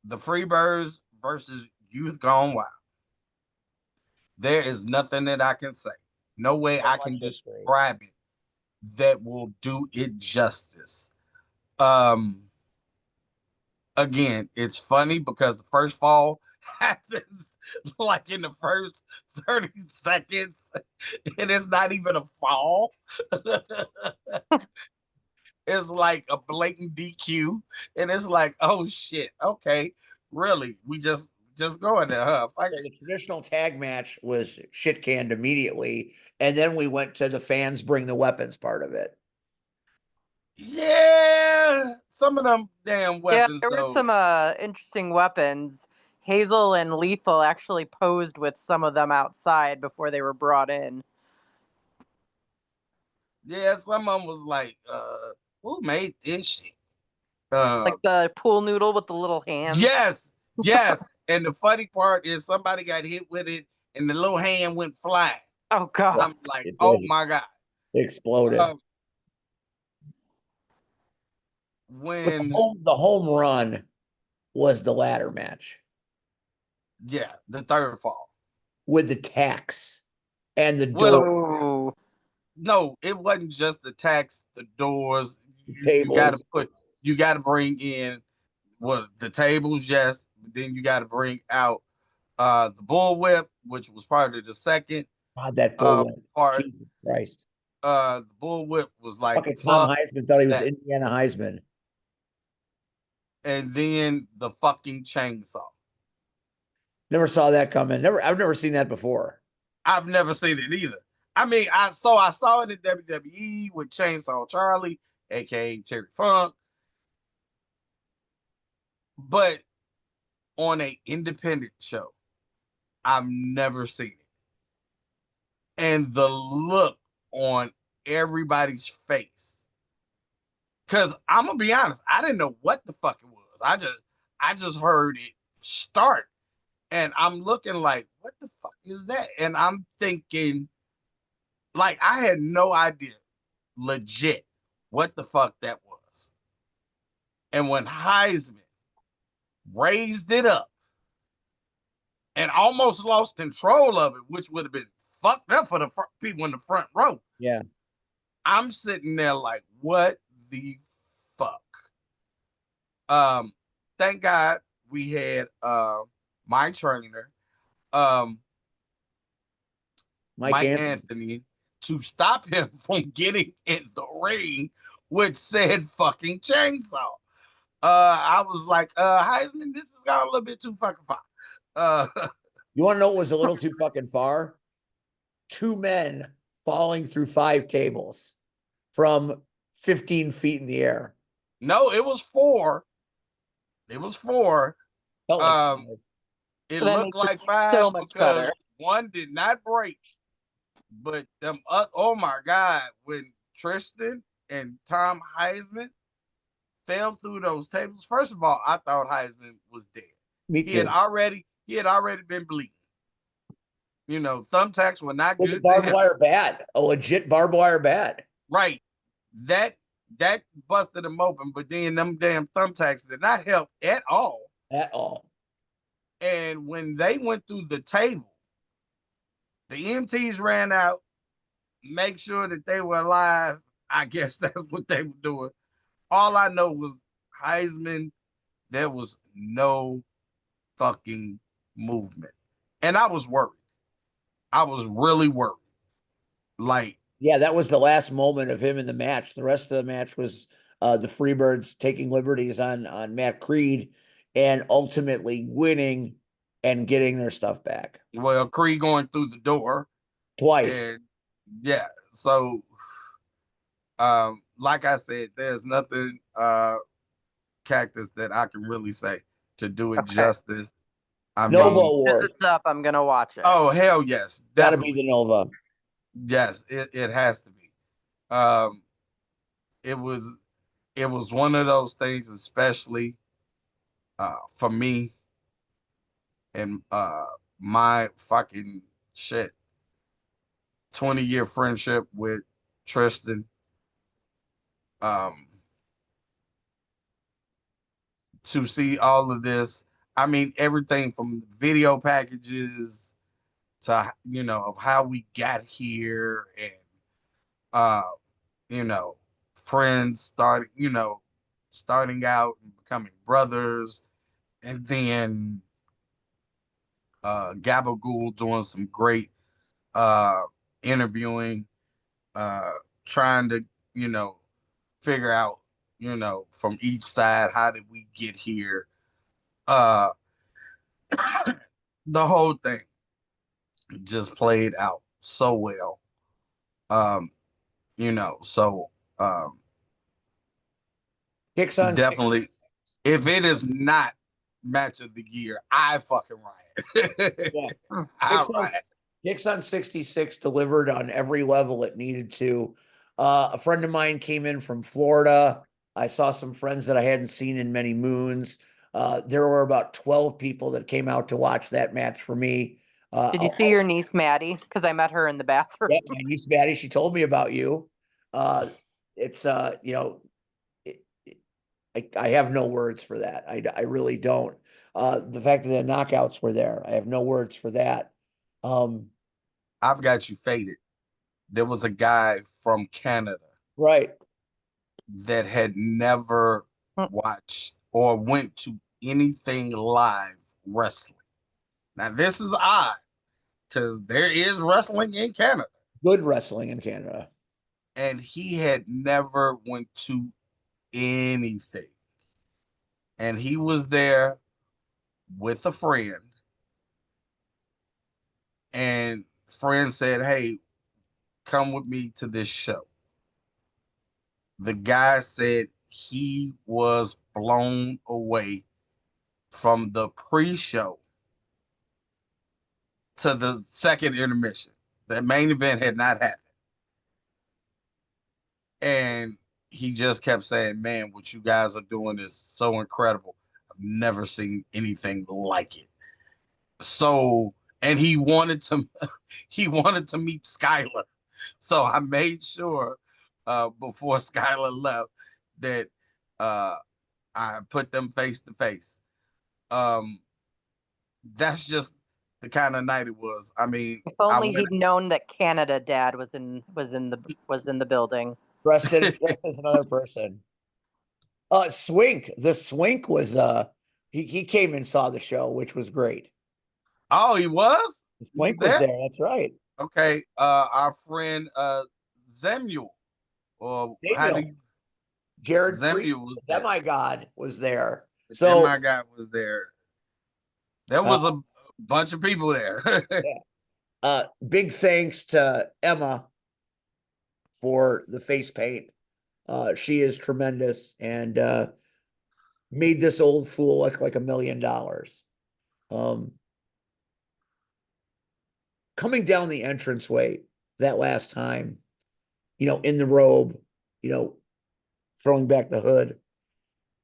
the Freebirds versus Youth Gone Wild, there is nothing that I can say. No way So I much can history. describe it that will do it justice. Um, Again, it's funny because the first fall happens like in the first 30 seconds, and it's not even a fall. It's like a blatant DQ, and it's like, oh shit, okay, really, we just going there, huh? So the traditional tag match was shit canned immediately, and then we went to the fans bring the weapons part of it. Yeah, some of them damn Yeah, weapons there were though. some interesting weapons. Hazel and Lethal actually posed with some of them outside before they were brought in. Yeah, some of them was like, who made this shit? Uh, Like the pool noodle with the little hands. yes, yes. And the funny part is somebody got hit with it, and the little hand went flying. Oh god. I'm like, It oh did. my god. It exploded. Um, But when the home run was the ladder match yeah, the third fall. with the tacks and the Well, door Oh. no, it wasn't just the tax, the doors. You got to tables. you got to bring in the tables, yes. But then you got to bring out the bullwhip, which was part of the second God, that bull went. part. Jesus Christ. The bullwhip was like, Fucking Tom fuck Heisman thought he was that. Indiana Heisman. And then the fucking chainsaw. Never saw that coming. I've never seen that before. I've never seen it either. I mean, I saw it in WWE with Chainsaw Charlie, aka Terry Funk, but on a independent show, I've never seen it. And the look on everybody's face, because I'm gonna be honest, I didn't know what the fuck it was. I just heard it start, and I'm looking like, what the fuck is that? And I'm thinking, like, I had no idea, legit, what the fuck that was. And when Heisman raised it up and almost lost control of it, which would have been fucked up for the people in the front row. Yeah. I'm sitting there like, what the fuck? Thank God we had my trainer, Mike Anthony. Anthony, to stop him from getting in the ring with said fucking chainsaw. I was like, Heisman, this has gone a little bit too fucking far. You want to know what was a little too fucking far? 2 men falling through 5 tables from 15 feet in the air. No, it was 4. It was 4. Felt like 5. It That looked makes like it 5 so much because better. one did not break, but them. Oh my god! When Tristan and Tom Heisman fell through those tables, first of all, I thought Heisman was dead. Me He had too. already been bleeding. You know, thumbtacks were not With a good to barbed him. wire bat, a legit barbed wire bat. Right. That busted him open, but then them damn thumbtacks did not help at all. At all. And when they went through the table, the EMTs ran out, make sure that they were alive. I guess that's what they were doing. All I know was Heisman, there was no fucking movement. And I was worried. I was really worried. Like, Yeah, that was the last moment of him in the match. The rest of the match was the Freebirds taking liberties on Matt Creed and ultimately winning and getting their stuff back Well, Creed going through the door, twice. and yeah. So, like I said, there's nothing, Cactus, that I can really say to do it Okay. justice. I Nova mean, Award. It's up. I'm gonna watch it. oh hell yes, Gotta be definitely. the Nova. Yes, it has to be. Um, it was one of those things, especially for me and my fucking shit 20-year friendship with Tristan. Um, to see all of this, I mean, everything from video packages to, of how we got here, and uh, you know, friends starting out and becoming brothers, and then Gabagool doing some great uh interviewing, uh trying to, you know, figure out, from each side, how did we get here? Uh the whole thing just played out so well. Um, so Kicks on six. definitely, if it is not match of the year, I fucking riot. Yeah. I Kicks on, riot. Kicks on 66 delivered on every level it needed to. A friend of mine came in from Florida. I saw some friends that I hadn't seen in many moons. There were about 12 people that came out to watch that match for me. Did you see your niece Maddie? Because I met her in the bathroom. Yeah, my niece Maddie, she told me about you. Uh, it's I have no words for that. I really don't. The fact that the knockouts were there, I have no words for that. Um, I've got you faded. There was a guy from Canada right. that had never watched or went to anything live wrestling. Now, this is odd because there is wrestling in Canada, Good wrestling in Canada. and he had never went to anything. And he was there with a friend, and friend said, "Hey, come with me to this show." The guy said he was blown away from the pre-show to the second intermission. The main event had not happened. And he just kept saying, "Man, what you guys are doing is so incredible. I've never seen anything like it." So, and he wanted to he wanted to meet Skylar. So I made sure before Skylar left that uh I put them face to face. Um that's just the kind of night it was. I mean, If I only went he'd known that Canada Dad was in the building. Dressed as another person. Swink. The Swink was he came and saw the show, which was great. Oh, he was? He was Swink was there? there. That's right. Okay. Our friend Zemuel, or how do Samuel, you Jared Freed, Zemuel was that there. my God was there. Then So my guy was there. There uh, was a bunch of people there. big thanks to Emma for the face paint. She is tremendous and made this old fool look like $1 million. Coming down the entranceway that last time, in the robe, you know, throwing back the hood.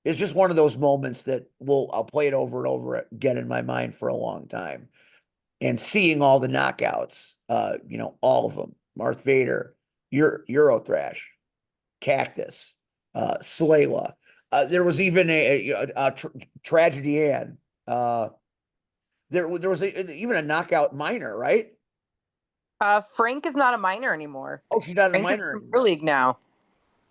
It's just one of those moments that I'll play it over and over again in my mind for a long time. And seeing all the knockouts, all of them, Darth Vader, Eurothrash, Cactus, Slayla. There was even a Tragedy Ann. There was even a knockout minor, right? Frank is not a minor anymore. Oh, she's not a Frank is minor in anymore. Pro League now.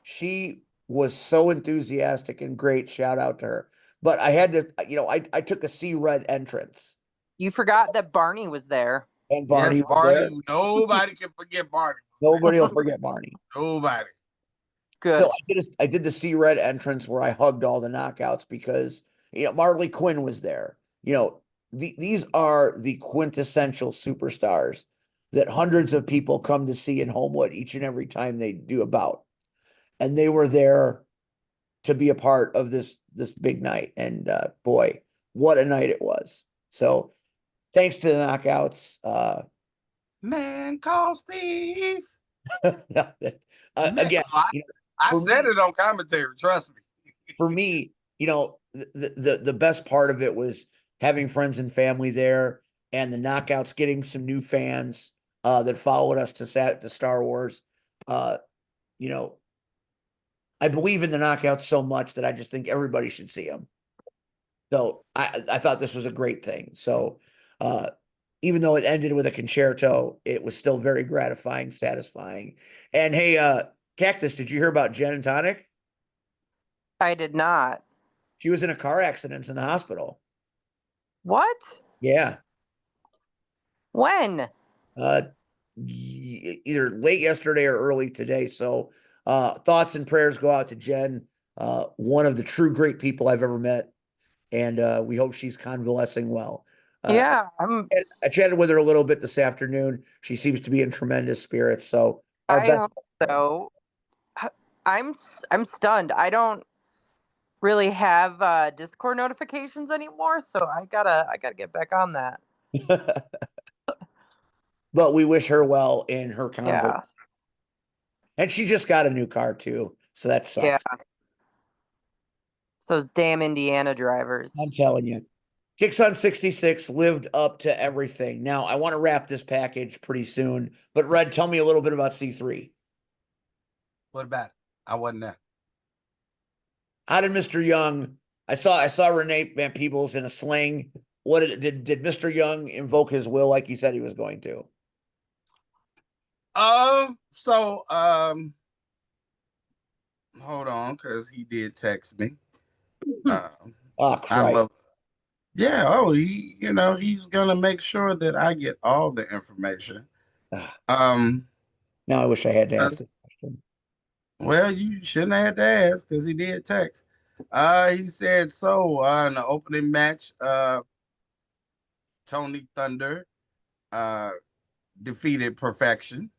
She was so enthusiastic and great. Shout out to her. But I had to, I took a C Red entrance, You forgot that Barney was there. and Yes, Barney was there. Barney. Nobody can forget Barney. Nobody will forget Barney. Nobody. Good. So I did the C Red entrance where I hugged all the knockouts because Marley Quinn was there. These are the quintessential superstars that hundreds of people come to see in Homewood each and every time they do a bout. And they were there to be a part of this big night. And boy, what a night it was. So thanks to the knockouts. Man called Steve. Again, I for said me, it on commentary. Trust me. for me, the best part of it was having friends and family there, and the knockouts, getting some new fans that followed us to Star Wars. You know, I believe in the knockouts so much that I just think everybody should see them. So I thought this was a great thing. So even though it ended with a concerto, it was still very gratifying, satisfying. And hey, Cactus, did you hear about Jen and Tonic? I did not. She was in a car accident in the hospital. What? Yeah. When? Either late yesterday or early today. So thoughts and prayers go out to Jen, one of the true great people I've ever met. And we hope she's convalescing well. Yeah, I chatted with her a little bit this afternoon. She seems to be in tremendous spirits. So our I best. hope so. I'm stunned. I don't really have Discord notifications anymore, so I gotta get back on that. But we wish her well in her convalescence. Yeah. And she just got a new car too, so that sucks. Yeah. It's those damn Indiana drivers. I'm telling you. Kicks on 66 lived up to everything. Now, I want to wrap this package pretty soon, but Red, tell me a little bit about C3. What about it? I wasn't there. How did Mr. Young? I saw Renee Van Peebles in a sling. What did Mr. Young invoke his will like he said he was going to? Hold on, because he did text me. Oh, Christ. He's gonna make sure that I get all the information. Now I wish I had to ask this question. Well, you shouldn't have had to ask because he did text. He said so in the opening match, Tony Thunder defeated Perfection.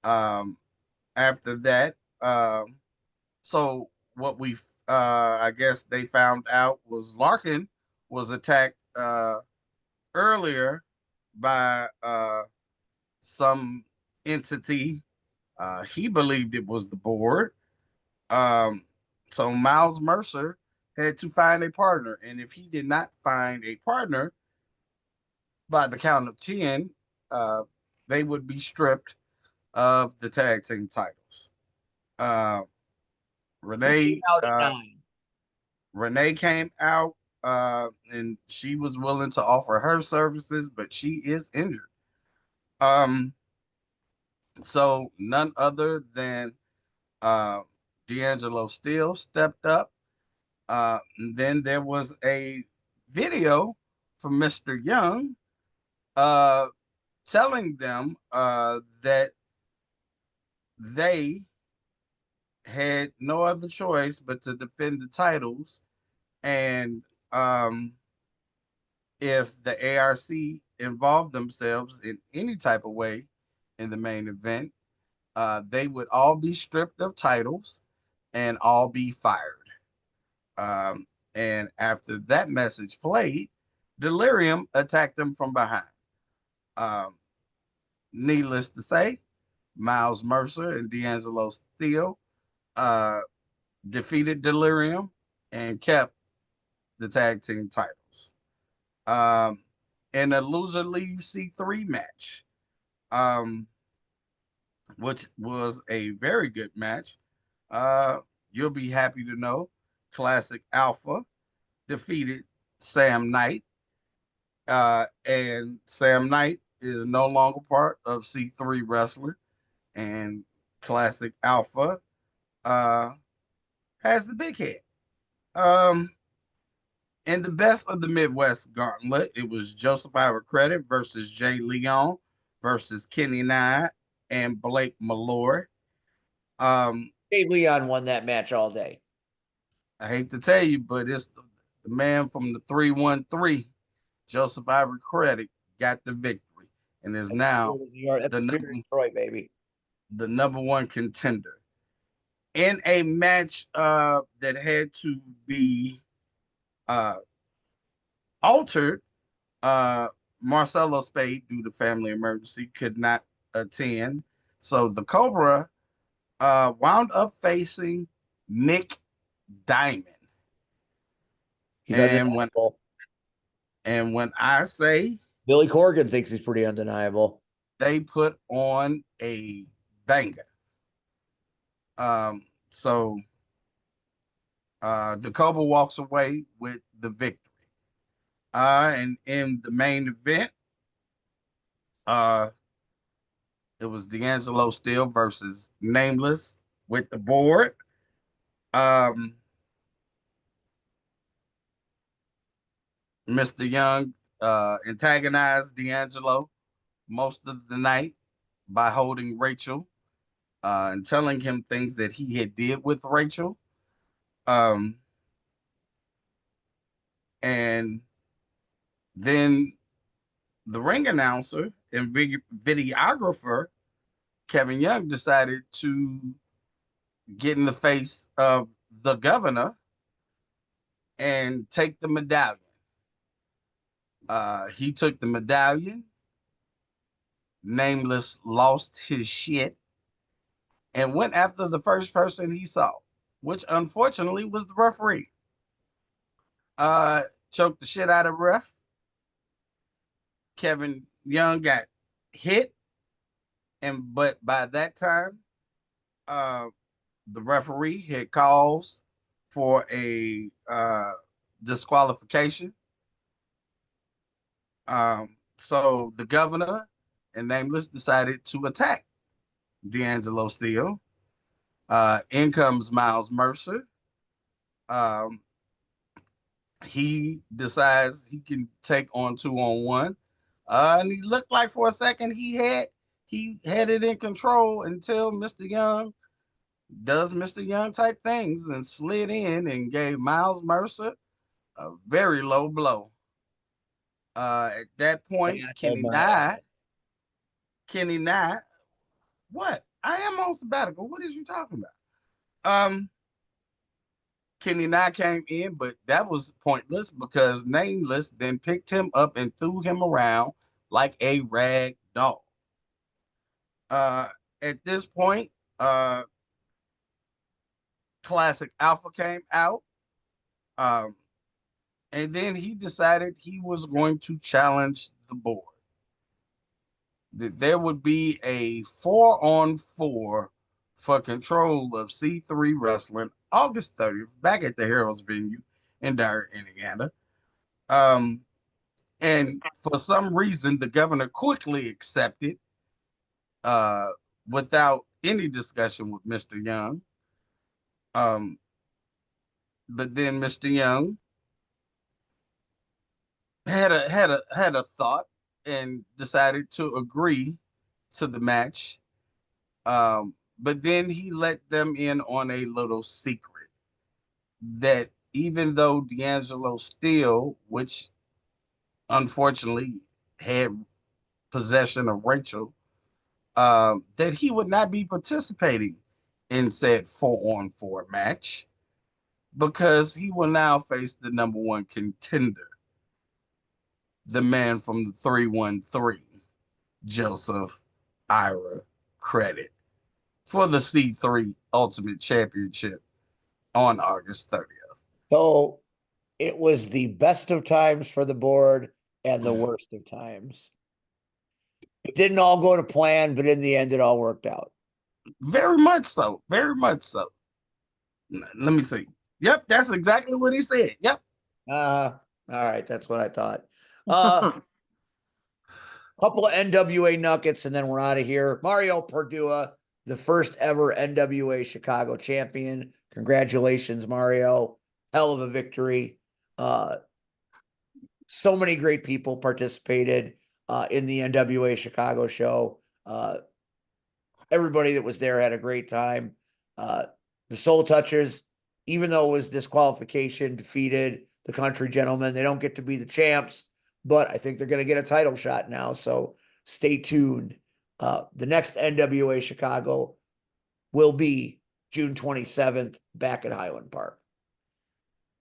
After that, so what we I guess they found out was Larkin was attacked earlier by some entity. He believed it was the board. So Miles Mercer had to find a partner, and if he did not find a partner by the count of 10, they would be stripped of the tag team titles. Renee came out and she was willing to offer her services, but she is injured. So none other than D'Angelo Steele stepped up. And then there was a video from Mr. Young telling them that they had no other choice but to defend the titles. And if the ARC involved themselves in any type of way in the main event, they would all be stripped of titles and all be fired. And after that message played, Delirium attacked them from behind. Needless to say, Miles Mercer and D'Angelo Steele defeated Delirium and kept the tag team titles. In a loser leaves C3 match, which was a very good match. You'll be happy to know Classic Alpha defeated Sam Knight. And Sam Knight is no longer part of C3 Wrestler. And Classic Alpha has the big head. In the best of the Midwest Gauntlet, it was Joseph Ira Credit versus Jay Leon versus Kenny Nye and Blake Malloy. Jay Leon won that match all day. I hate to tell you, but it's the man from the 313, Joseph Ivory Credit, got the victory and is That's now Spirit of New York. That's the Spirit number of Detroit, baby. the number one contender in a match that had to be uh, altered. Marcelo Spade, due to family emergency, could not attend, so the Cobra wound up facing Nick Diamond. He's And when undeniable. I say Billy Corgan thinks he's pretty undeniable. they put on a banger, so the Cobra walks away with the victory. And in the main event, uh, it was D'Angelo Steele versus Nameless with the board. Um, Mr. Young antagonized D'Angelo most of the night by holding Rachel and telling him things that he had did with Rachel. And then the ring announcer and videographer, Kevin Young, decided to get in the face of the governor and take the medallion. He took the medallion. Nameless lost his shit and went after the first person he saw, which unfortunately was the referee. Choked the shit out of ref. Kevin Young got hit, but by that time, the referee had calls for a disqualification. So the governor and Nameless decided to attack D'Angelo Steele. In comes Miles Mercer. He decides he can take on 2-on-1. And he looked like for a second he had it in control until Mr. Young does Mr. Young type things and slid in and gave Miles Mercer a very low blow. At that point, Kenny Nye, what? I am on sabbatical. What is you talking about? Kenny Nye came in, but that was pointless because Nameless then picked him up and threw him around like a rag doll. At this point, Classic Alpha came out. And then he decided he was going to challenge the board. That there would be a 4-on-4 for control of C3 Wrestling August 30th back at the Heroes venue in Dyer, Indiana. And for some reason, the governor quickly accepted without any discussion with Mr. Young. But then Mr. Young had a thought and decided to agree to the match. But then he let them in on a little secret that even though D'Angelo Steele, which unfortunately had possession of Rachel, that he would not be participating in said 4-on-4 match because he will now face the number one contender, the man from the 313, Joseph Ira Credit, for the C3 Ultimate Championship on August 30th. So it was the best of times for the board and the worst of times. It didn't all go to plan, but in the end, it all worked out. Very much so. Very much so. Let me see. Yep, that's exactly what he said. Yep. All right, that's what I thought. Couple of NWA nuggets, and then we're out of here. Mario Perdua, the first ever NWA Chicago champion. Congratulations, Mario. Hell of a victory. So many great people participated in the NWA Chicago show. Everybody that was there had a great time. The Soul Touchers, even though it was disqualification, defeated the country gentlemen. They don't get to be the champs, but I think they're going to get a title shot now. So stay tuned. The next NWA Chicago will be June 27th back at Highland Park.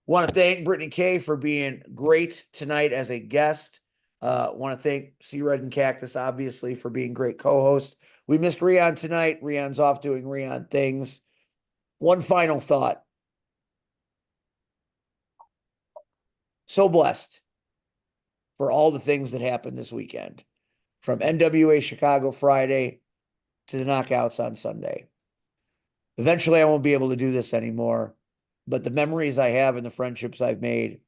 Want to thank Britany K for being great tonight as a guest. Want to thank C Red and Cactus, obviously, for being great co-hosts. We missed Rion tonight. Rion's off doing Rion things. One final thought. So blessed for all the things that happened this weekend, from NWA Chicago Friday to the knockouts on Sunday. Eventually, I won't be able to do this anymore, but the memories I have and the friendships I've made,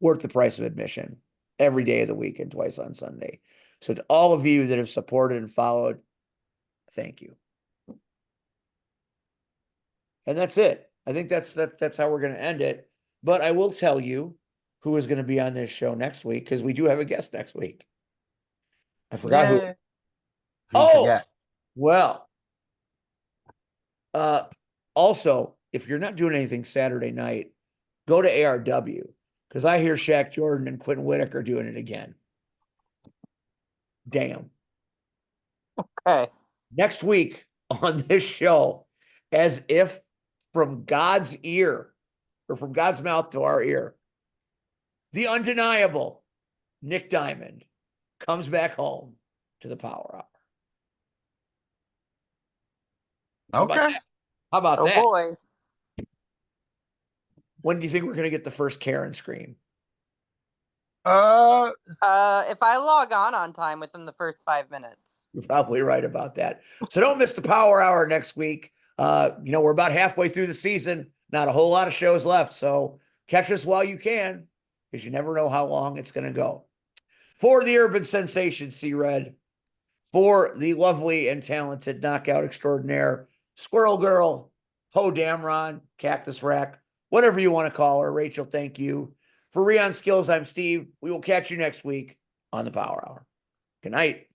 worth the price of admission every day of the week and twice on Sunday. So to all of you that have supported and followed, thank you. And that's it. I think that's how we're going to end it. But I will tell you who is going to be on this show next week, because we do have a guest next week. I forgot who. Oh, forgot? well. Also, if you're not doing anything Saturday night, go to ARW, because I hear Shaq Jordan and Quentin Whitaker doing it again. Damn. Okay. Next week on this show, as if from God's ear, or from God's mouth to our ear, the undeniable Nick Diamond comes back home to the Power Hour. Okay. How about Oh that? boy. When do you think we're going to get the first Karen scream? Uh, If I log on time within the first 5 minutes. You're probably right about that. So don't miss the Power Hour next week. We're about halfway through the season. Not a whole lot of shows left. So catch us while you can, because you never know how long it's going to go. For the urban sensation, C-Red, for the lovely and talented knockout extraordinaire, Squirrel Girl, Ho Damron, Cactus Rack, whatever you want to call her. Rachel, thank you. For Rion Skills, I'm Steve. We will catch you next week on the Power Hour. Good night.